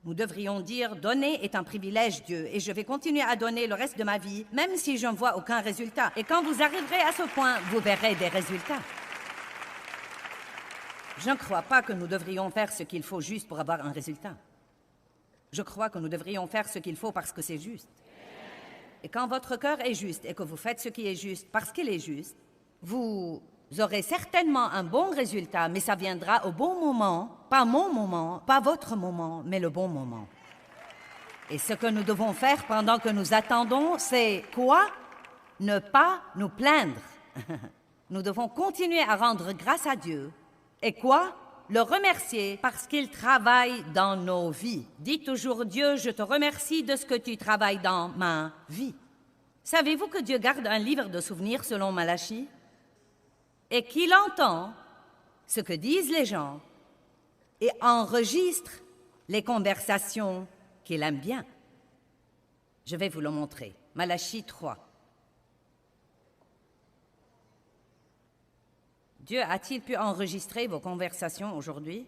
Speaker 1: Nous devrions dire « Donner est un privilège, Dieu, et je vais continuer à donner le reste de ma vie, même si je ne vois aucun résultat. Et quand vous arriverez à ce point, vous verrez des résultats. » Je ne crois pas que nous devrions faire ce qu'il faut juste pour avoir un résultat. Je crois que nous devrions faire ce qu'il faut parce que c'est juste. Et quand votre cœur est juste et que vous faites ce qui est juste parce qu'il est juste, Vous aurez certainement un bon résultat, mais ça viendra au bon moment, pas mon moment, pas votre moment, mais le bon moment. Et ce que nous devons faire pendant que nous attendons, c'est quoi? Ne pas nous plaindre. Nous devons continuer à rendre grâce à Dieu. Et quoi? Le remercier parce qu'il travaille dans nos vies. Dis toujours, Dieu, je te remercie de ce que tu travailles dans ma vie. Savez-vous que Dieu garde un livre de souvenirs selon Malachie? Et qu'il entend ce que disent les gens et enregistre les conversations qu'il aime bien. Je vais vous le montrer. Malachie 3. Dieu a-t-il pu enregistrer vos conversations aujourd'hui?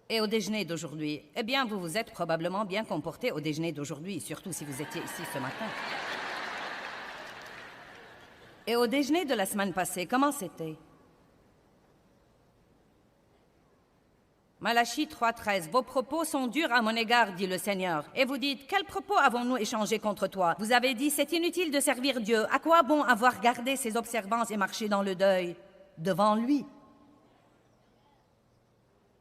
Speaker 1: Et au déjeuner d'aujourd'hui? Eh bien, vous vous êtes probablement bien comporté au déjeuner d'aujourd'hui, surtout si vous étiez ici ce matin. Et au déjeuner de la semaine passée, comment c'était? Malachie 3,13. Vos propos sont durs à mon égard, dit le Seigneur. Et vous dites, quels propos avons-nous échangés contre toi? Vous avez dit, c'est inutile de servir Dieu. À quoi bon avoir gardé ses observances et marché dans le deuil devant lui?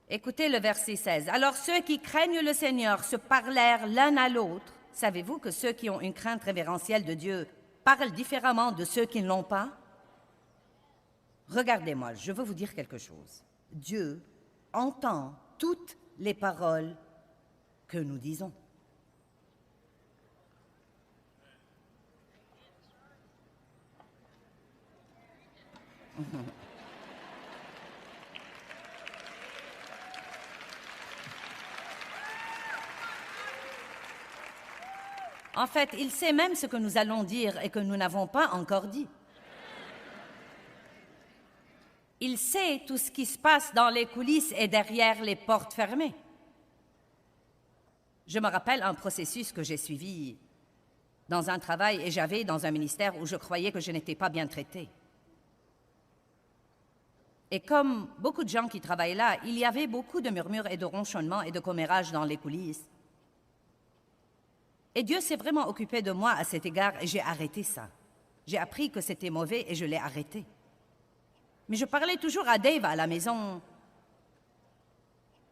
Speaker 1: Écoutez le verset 16. Alors ceux qui craignent le Seigneur se parlèrent l'un à l'autre. Savez-vous que ceux qui ont une crainte révérentielle de Dieu parlent différemment de ceux qui ne l'ont pas? Regardez-moi, je veux vous dire quelque chose. Dieu entend toutes les paroles que nous disons. En fait, il sait même ce que nous allons dire et que nous n'avons pas encore dit. Il sait tout ce qui se passe dans les coulisses et derrière les portes fermées. Je me rappelle un processus que j'ai suivi dans un travail et j'avais dans un ministère où je croyais que je n'étais pas bien traitée. Et comme beaucoup de gens qui travaillent là, il y avait beaucoup de murmures et de ronchonnements et de commérages dans les coulisses. Et Dieu s'est vraiment occupé de moi à cet égard et j'ai arrêté ça. J'ai appris que c'était mauvais et je l'ai arrêté. Mais je parlais toujours à Dave à la maison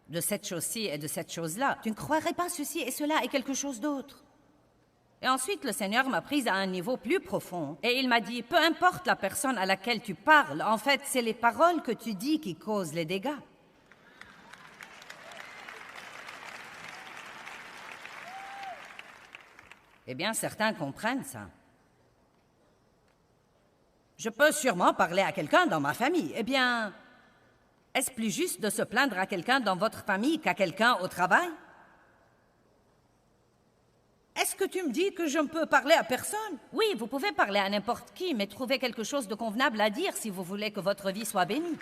Speaker 1: de cette chose-ci et de cette chose-là. Tu ne croirais pas ceci et cela et quelque chose d'autre. Et ensuite, le Seigneur m'a prise à un niveau plus profond et il m'a dit, peu importe la personne à laquelle tu parles, en fait, c'est les paroles que tu dis qui causent les dégâts. Eh bien, certains comprennent ça. Je peux sûrement parler à quelqu'un dans ma famille. Eh bien, est-ce plus juste de se plaindre à quelqu'un dans votre famille qu'à quelqu'un au travail? Est-ce que tu me dis que je ne peux parler à personne? Oui, vous pouvez parler à n'importe qui, mais trouvez quelque chose de convenable à dire si vous voulez que votre vie soit bénie.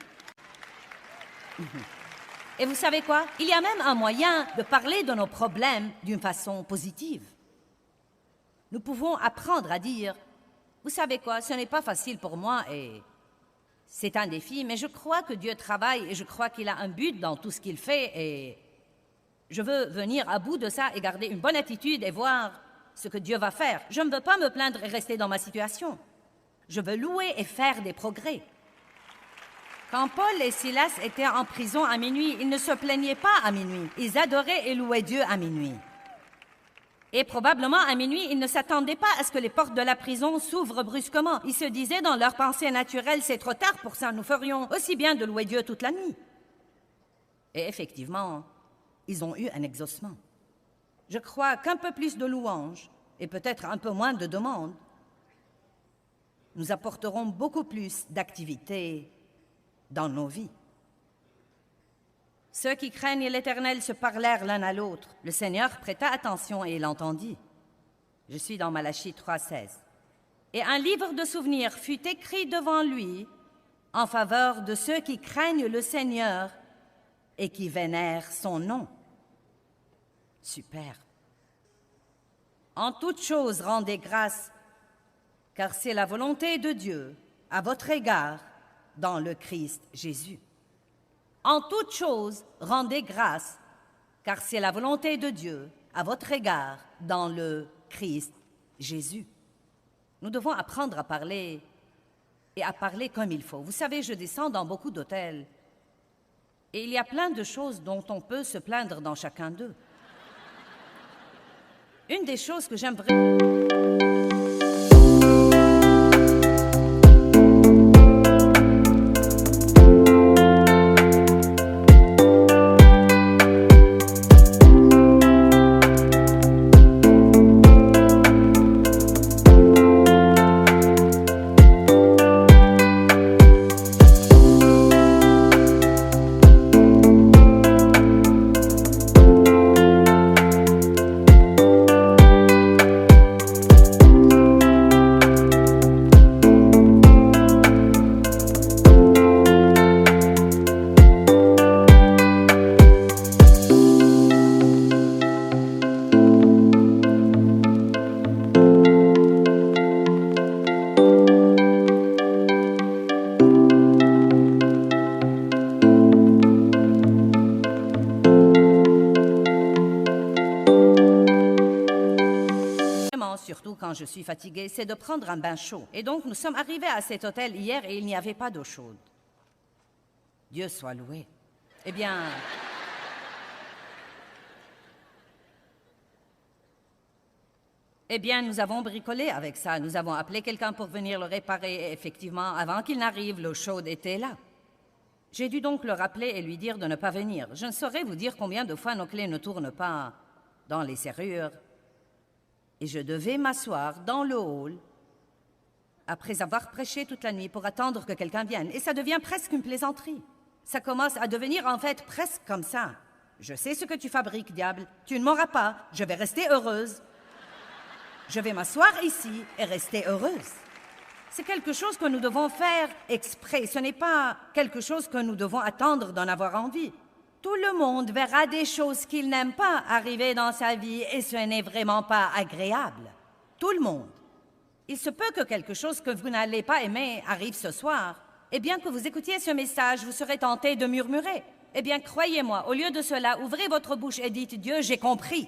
Speaker 1: Et vous savez quoi? Il y a même un moyen de parler de nos problèmes d'une façon positive. Nous pouvons apprendre à dire, vous savez quoi, ce n'est pas facile pour moi et c'est un défi, mais je crois que Dieu travaille et je crois qu'il a un but dans tout ce qu'il fait et je veux venir à bout de ça et garder une bonne attitude et voir ce que Dieu va faire. Je ne veux pas me plaindre et rester dans ma situation. Je veux louer et faire des progrès. Quand Paul et Silas étaient en prison à minuit, ils ne se plaignaient pas à minuit. Ils adoraient et louaient Dieu à minuit. Et probablement, à minuit, ils ne s'attendaient pas à ce que les portes de la prison s'ouvrent brusquement. Ils se disaient dans leur pensée naturelle, c'est trop tard pour ça, nous ferions aussi bien de louer Dieu toute la nuit. Et effectivement, ils ont eu un exaucement. Je crois qu'un peu plus de louanges et peut-être un peu moins de demandes nous apporteront beaucoup plus d'activité dans nos vies. Ceux qui craignent l'Éternel se parlèrent l'un à l'autre. Le Seigneur prêta attention et il entendit. Je suis dans Malachie 3,16. Et un livre de souvenirs fut écrit devant lui en faveur de ceux qui craignent le Seigneur et qui vénèrent son nom. Super. En toute chose, rendez grâce, car c'est la volonté de Dieu à votre égard dans le Christ Jésus. En toute chose, rendez grâce, car c'est la volonté de Dieu à votre égard dans le Christ Jésus. Nous devons apprendre à parler et à parler comme il faut. Vous savez, je descends dans beaucoup d'hôtels et il y a plein de choses dont on peut se plaindre dans chacun d'eux. Une des choses que j'aime vraiment... Surtout quand je suis fatiguée, c'est de prendre un bain chaud. Et donc, nous sommes arrivés à cet hôtel hier et il n'y avait pas d'eau chaude. Dieu soit loué. Eh bien... nous avons bricolé avec ça. Nous avons appelé quelqu'un pour venir le réparer et effectivement, avant qu'il n'arrive, l'eau chaude était là. J'ai dû donc le rappeler et lui dire de ne pas venir. Je ne saurais vous dire combien de fois nos clés ne tournent pas dans les serrures. Et je devais m'asseoir dans le hall après avoir prêché toute la nuit pour attendre que quelqu'un vienne. Et ça devient presque une plaisanterie. Ça commence à devenir en fait presque comme ça. Je sais ce que tu fabriques, diable. Tu ne m'auras pas. Je vais rester heureuse. Je vais m'asseoir ici et rester heureuse. C'est quelque chose que nous devons faire exprès. Ce n'est pas quelque chose que nous devons attendre d'en avoir envie. Tout le monde verra des choses qu'il n'aime pas arriver dans sa vie et ce n'est vraiment pas agréable. Tout le monde. Il se peut que quelque chose que vous n'allez pas aimer arrive ce soir. Et bien que vous écoutiez ce message, vous serez tenté de murmurer. Eh bien, croyez-moi, au lieu de cela, ouvrez votre bouche et dites « Dieu, j'ai compris.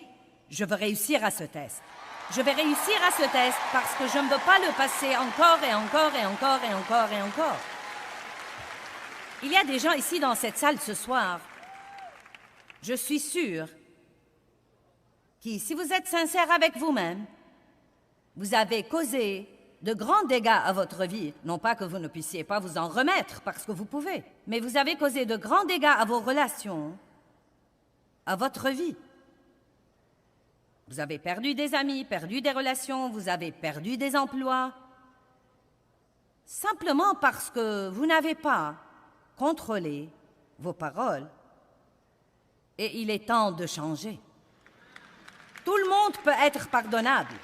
Speaker 1: Je veux réussir à ce test. Je vais réussir à ce test parce que je ne veux pas le passer encore et encore et encore et encore et encore. » Il y a des gens ici dans cette salle ce soir. Je suis sûre que si vous êtes sincère avec vous-même, vous avez causé de grands dégâts à votre vie. Non pas que vous ne puissiez pas vous en remettre, parce que vous pouvez, mais vous avez causé de grands dégâts à vos relations, à votre vie. Vous avez perdu des amis, perdu des relations, vous avez perdu des emplois, simplement parce que vous n'avez pas contrôlé vos paroles. Et il est temps de changer. Tout le monde peut être pardonnable.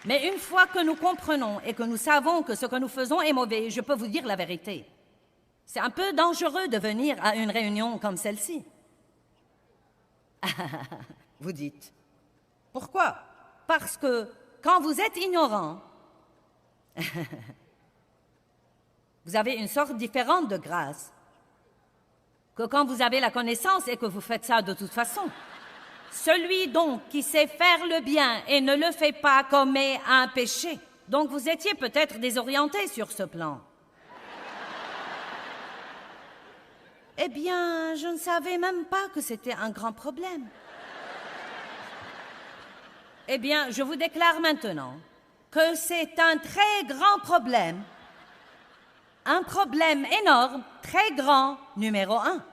Speaker 1: Mais une fois que nous comprenons et que nous savons que ce que nous faisons est mauvais, je peux vous dire la vérité. C'est un peu dangereux de venir à une réunion comme celle-ci. Vous dites. Pourquoi? Parce que quand vous êtes ignorant, vous avez une sorte différente de grâce que quand vous avez la connaissance et que vous faites ça de toute façon. Celui donc qui sait faire le bien et ne le fait pas commet un péché. Donc vous étiez peut-être désorienté sur ce plan. Eh bien, je ne savais même pas que c'était un grand problème. Eh bien, je vous déclare maintenant que c'est un très grand problème. Un problème énorme, très grand, numéro 1.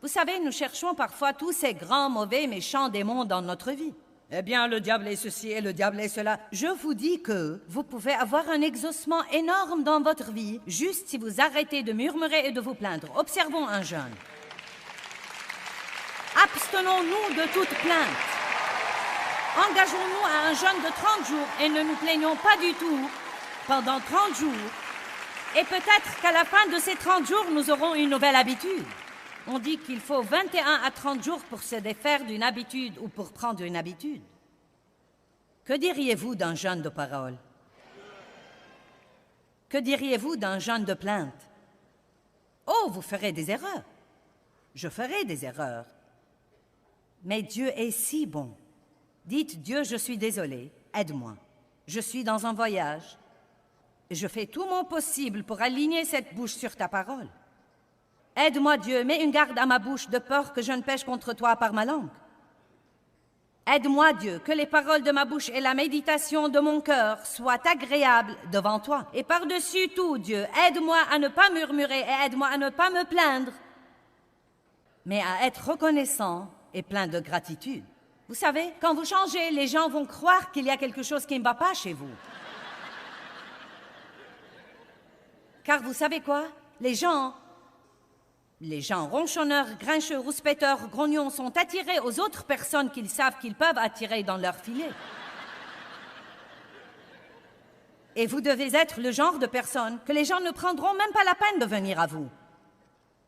Speaker 1: Vous savez, nous cherchons parfois tous ces grands, mauvais, méchants démons dans notre vie. Eh bien, le diable est ceci et le diable est cela. Je vous dis que vous pouvez avoir un exaucement énorme dans votre vie, juste si vous arrêtez de murmurer et de vous plaindre. Observons un jeûne. Abstenons-nous de toute plainte. Engageons-nous à un jeûne de 30 jours et ne nous plaignons pas du tout pendant 30 jours. Et peut-être qu'à la fin de ces 30 jours, nous aurons une nouvelle habitude. On dit qu'il faut 21 à 30 jours pour se défaire d'une habitude ou pour prendre une habitude. Que diriez-vous d'un jeûne de parole? Que diriez-vous d'un jeûne de plainte? Oh, vous ferez des erreurs. Je ferai des erreurs. Mais Dieu est si bon. Dites, Dieu, je suis désolé, aide-moi. Je suis dans un voyage. Et je fais tout mon possible pour aligner cette bouche sur ta parole. Aide-moi, Dieu, mets une garde à ma bouche de peur que je ne pêche contre toi par ma langue. Aide-moi, Dieu, que les paroles de ma bouche et la méditation de mon cœur soient agréables devant toi. Et par-dessus tout, Dieu, aide-moi à ne pas murmurer et aide-moi à ne pas me plaindre, mais à être reconnaissant et plein de gratitude. Vous savez, quand vous changez, les gens vont croire qu'il y a quelque chose qui ne va pas chez vous. Car vous savez quoi? Les gens ronchonneurs, grincheux, rouspéteurs, grognons sont attirés aux autres personnes qu'ils savent qu'ils peuvent attirer dans leur filet. Et vous devez être le genre de personne que les gens ne prendront même pas la peine de venir à vous.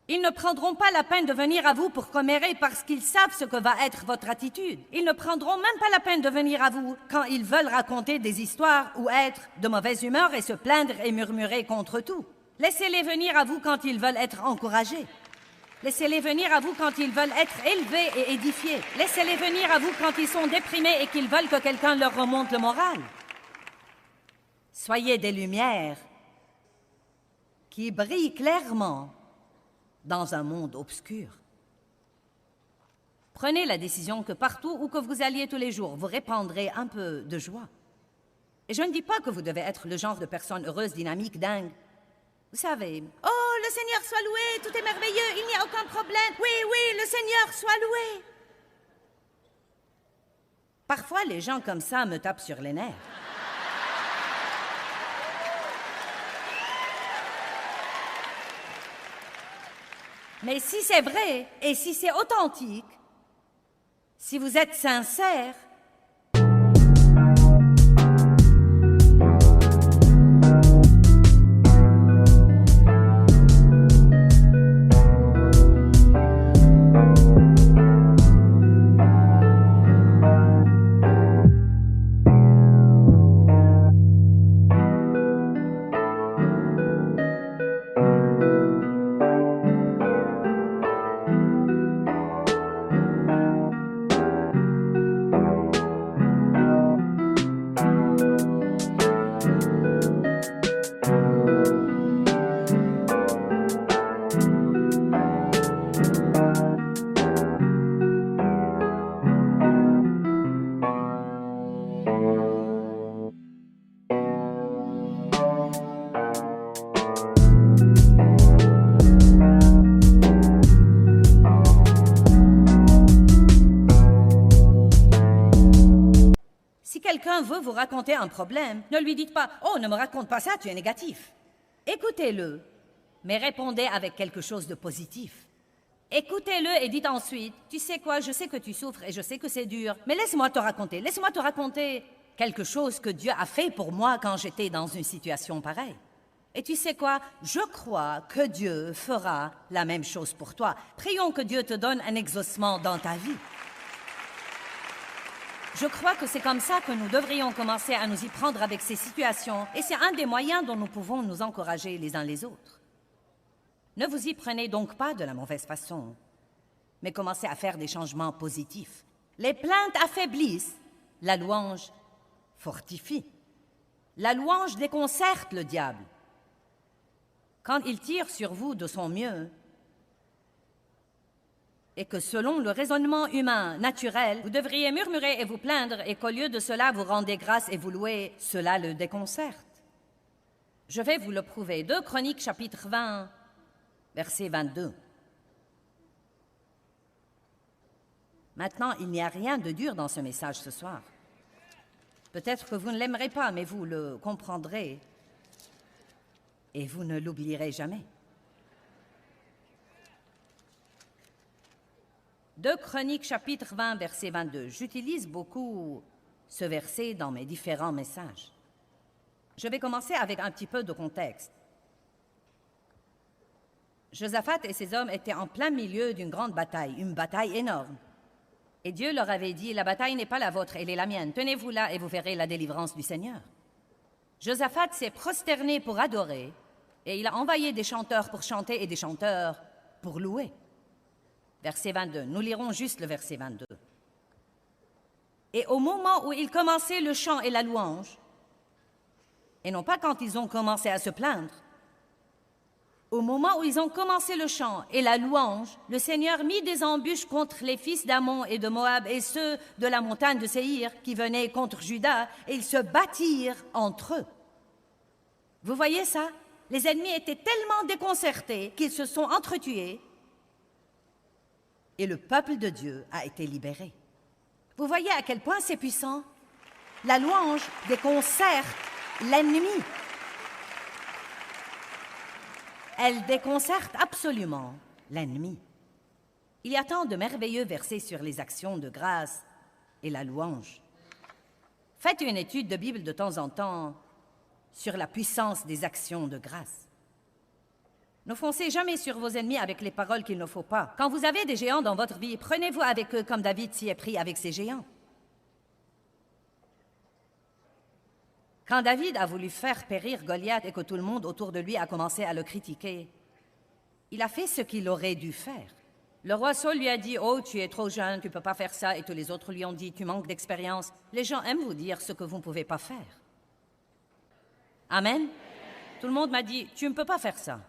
Speaker 1: Ils ne prendront pas la peine de venir à vous pour commérer parce qu'ils savent ce que va être votre attitude. Ils ne prendront même pas la peine de venir à vous quand ils veulent raconter des histoires ou être de mauvaise humeur et se plaindre et murmurer contre tout. Laissez-les venir à vous quand ils veulent être encouragés. Laissez-les venir à vous quand ils veulent être élevés et édifiés. Laissez-les venir à vous quand ils sont déprimés et qu'ils veulent que quelqu'un leur remonte le moral. Soyez des lumières qui brillent clairement dans un monde obscur. Prenez la décision que partout où que vous alliez tous les jours, vous répandrez un peu de joie. Et je ne dis pas que vous devez être le genre de personne heureuse, dynamique, dingue. Vous savez, « Oh, le Seigneur soit loué, tout est merveilleux, il n'y a aucun problème. Oui, oui, le Seigneur soit loué. » Parfois, les gens comme ça me tapent sur les nerfs. Mais si c'est vrai et si c'est authentique, si vous êtes sincère, quelqu'un veut vous raconter un problème, ne lui dites pas « Oh, ne me raconte pas ça, tu es négatif ». Écoutez-le, mais répondez avec quelque chose de positif. Écoutez-le et dites ensuite « Tu sais quoi, je sais que tu souffres et je sais que c'est dur, mais laisse-moi te raconter quelque chose que Dieu a fait pour moi quand j'étais dans une situation pareille. Et tu sais quoi, je crois que Dieu fera la même chose pour toi. Prions que Dieu te donne un exaucement dans ta vie. » Je crois que c'est comme ça que nous devrions commencer à nous y prendre avec ces situations, et c'est un des moyens dont nous pouvons nous encourager les uns les autres. Ne vous y prenez donc pas de la mauvaise façon, mais commencez à faire des changements positifs. Les plaintes affaiblissent, la louange fortifie. La louange déconcerte le diable. Quand il tire sur vous de son mieux, et que selon le raisonnement humain naturel, vous devriez murmurer et vous plaindre, et qu'au lieu de cela, vous rendez grâce et vous louez, cela le déconcerte. Je vais vous le prouver. 2 Chroniques, chapitre 20, verset 22. Maintenant, il n'y a rien de dur dans ce message ce soir. Peut-être que vous ne l'aimerez pas, mais vous le comprendrez et vous ne l'oublierez jamais. 2 Chroniques, chapitre 20, verset 22. J'utilise beaucoup ce verset dans mes différents messages. Je vais commencer avec un petit peu de contexte. Josaphat et ses hommes étaient en plein milieu d'une grande bataille, une bataille énorme. Et Dieu leur avait dit, « La bataille n'est pas la vôtre, elle est la mienne. Tenez-vous là et vous verrez la délivrance du Seigneur. » Josaphat s'est prosterné pour adorer, et il a envoyé des chanteurs pour chanter et des chanteurs pour louer. Verset 22. Nous lirons juste le verset 22. Et au moment où il commençait le chant et la louange, et non pas quand ils ont commencé à se plaindre. Au moment où ils ont commencé le chant et la louange, le Seigneur mit des embûches contre les fils d'Ammon et de Moab et ceux de la montagne de Séhir qui venaient contre Juda, et ils se battirent entre eux. Vous voyez ça? Les ennemis étaient tellement déconcertés qu'ils se sont entretués et le peuple de Dieu a été libéré. Vous voyez à quel point c'est puissant? La louange déconcerte l'ennemi. Elle déconcerte absolument l'ennemi. Il y a tant de merveilleux versets sur les actions de grâce et la louange. Faites une étude de Bible de temps en temps sur la puissance des actions de grâce. Ne foncez jamais sur vos ennemis avec les paroles qu'il ne faut pas. Quand vous avez des géants dans votre vie, prenez-vous avec eux comme David s'y est pris avec ses géants. Quand David a voulu faire périr Goliath et que tout le monde autour de lui a commencé à le critiquer, il a fait ce qu'il aurait dû faire. Le roi Saul lui a dit « Oh, tu es trop jeune, tu ne peux pas faire ça » et tous les autres lui ont dit « Tu manques d'expérience ». Les gens aiment vous dire ce que vous ne pouvez pas faire. Amen. Tout le monde m'a dit « Tu ne peux pas faire ça ».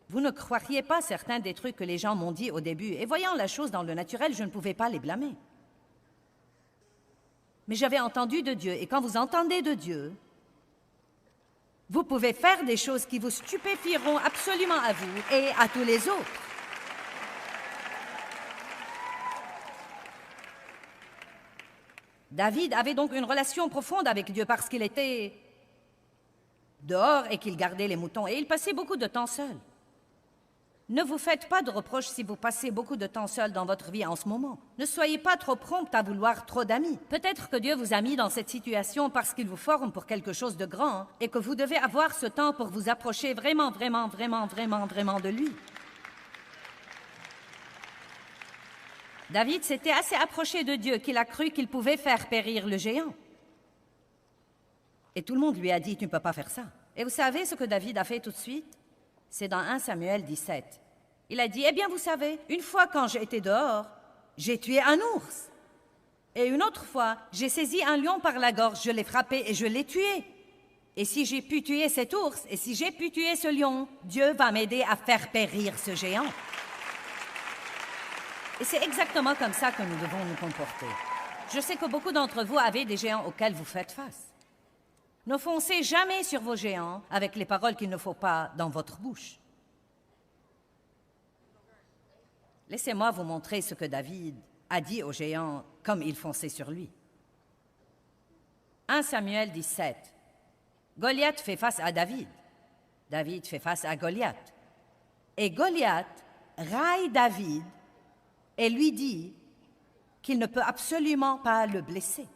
Speaker 1: Vous ne croiriez pas certains des trucs que les gens m'ont dit au début, et voyant la chose dans le naturel, je ne pouvais pas les blâmer. Mais j'avais entendu de Dieu, et quand vous entendez de Dieu, vous pouvez faire des choses qui vous stupéfieront absolument à vous et à tous les autres. David avait donc une relation profonde avec Dieu parce qu'il était dehors et qu'il gardait les moutons, et il passait beaucoup de temps seul. Ne vous faites pas de reproches si vous passez beaucoup de temps seul dans votre vie en ce moment. Ne soyez pas trop prompt à vouloir trop d'amis. Peut-être que Dieu vous a mis dans cette situation parce qu'il vous forme pour quelque chose de grand et que vous devez avoir ce temps pour vous approcher vraiment de lui. David s'était assez approché de Dieu qu'il a cru qu'il pouvait faire périr le géant. Et tout le monde lui a dit « Tu ne peux pas faire ça ». Et vous savez ce que David a fait tout de suite? C'est dans 1 Samuel 17. Il a dit, eh bien, vous savez, une fois quand j'étais dehors, j'ai tué un ours. Et une autre fois, j'ai saisi un lion par la gorge, je l'ai frappé et je l'ai tué. Et si j'ai pu tuer cet ours, et si j'ai pu tuer ce lion, Dieu va m'aider à faire périr ce géant. Et c'est exactement comme ça que nous devons nous comporter. Je sais que beaucoup d'entre vous avez des géants auxquels vous faites face. Ne foncez jamais sur vos géants avec les paroles qu'il ne faut pas dans votre bouche. Laissez-moi vous montrer ce que David a dit aux géants comme il fonçait sur lui. 1 Samuel 17. Goliath fait face à David. David fait face à Goliath. Et Goliath raille David et lui dit qu'il ne peut absolument pas le blesser.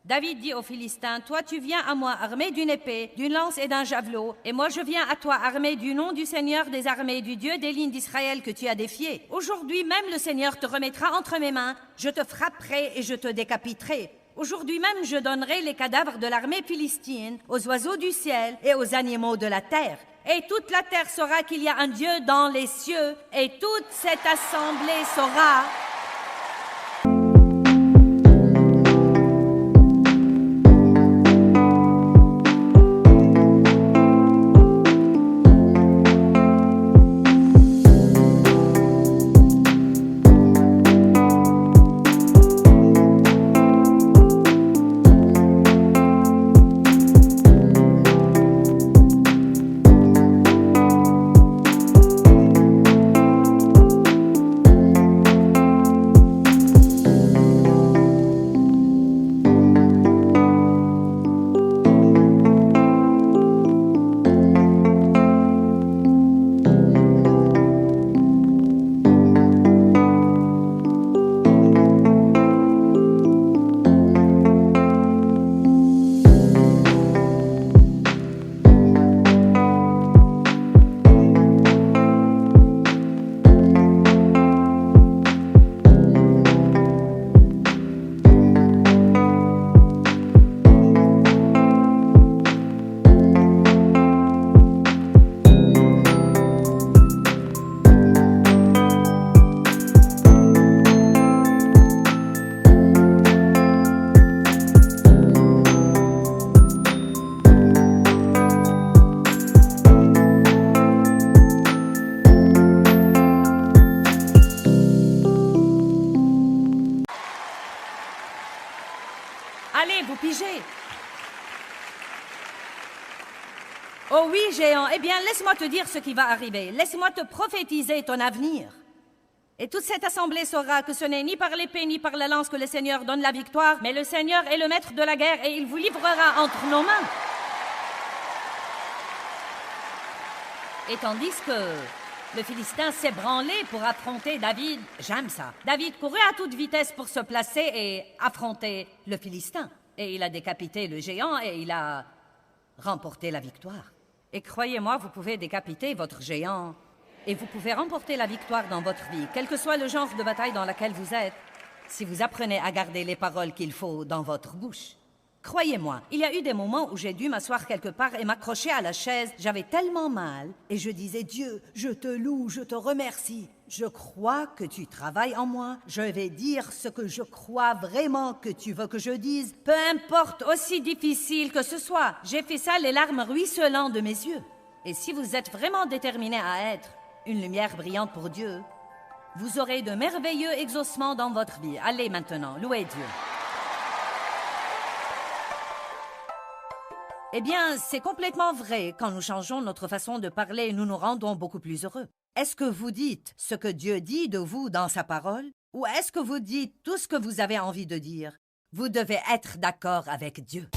Speaker 1: David dit aux Philistins, « Toi, tu viens à moi armé d'une épée, d'une lance et d'un javelot, et moi je viens à toi armé du nom du Seigneur des armées, du Dieu des lignes d'Israël que tu as défié. Aujourd'hui même le Seigneur te remettra entre mes mains, je te frapperai et je te décapiterai. Aujourd'hui même je donnerai les cadavres de l'armée philistine aux oiseaux du ciel et aux animaux de la terre. Et toute la terre saura qu'il y a un Dieu dans les cieux, et toute cette assemblée saura... » vous pigez? Oh oui, géant, eh bien, laisse-moi te dire ce qui va arriver. Laisse-moi te prophétiser ton avenir. Et toute cette assemblée saura que ce n'est ni par l'épée ni par la lance que le Seigneur donne la victoire, mais le Seigneur est le maître de la guerre et il vous livrera entre nos mains. Et tandis que le Philistin s'est branlé pour affronter David, j'aime ça. David courut à toute vitesse pour se placer et affronter le Philistin. Et il a décapité le géant et il a remporté la victoire. Et croyez-moi, vous pouvez décapiter votre géant et vous pouvez remporter la victoire dans votre vie, quel que soit le genre de bataille dans laquelle vous êtes, si vous apprenez à garder les paroles qu'il faut dans votre bouche. Croyez-moi, il y a eu des moments où j'ai dû m'asseoir quelque part et m'accrocher à la chaise. J'avais tellement mal et je disais, Dieu, je te loue, je te remercie. Je crois que tu travailles en moi. Je vais dire ce que je crois vraiment que tu veux que je dise. Peu importe, aussi difficile que ce soit. J'ai fait ça les larmes ruisselant de mes yeux. Et si vous êtes vraiment déterminé à être une lumière brillante pour Dieu, vous aurez de merveilleux exaucements dans votre vie. Allez maintenant, louez Dieu. Eh bien, c'est complètement vrai. Quand nous changeons notre façon de parler, nous nous rendons beaucoup plus heureux. Est-ce que vous dites ce que Dieu dit de vous dans sa parole? Ou est-ce que vous dites tout ce que vous avez envie de dire? Vous devez être d'accord avec Dieu.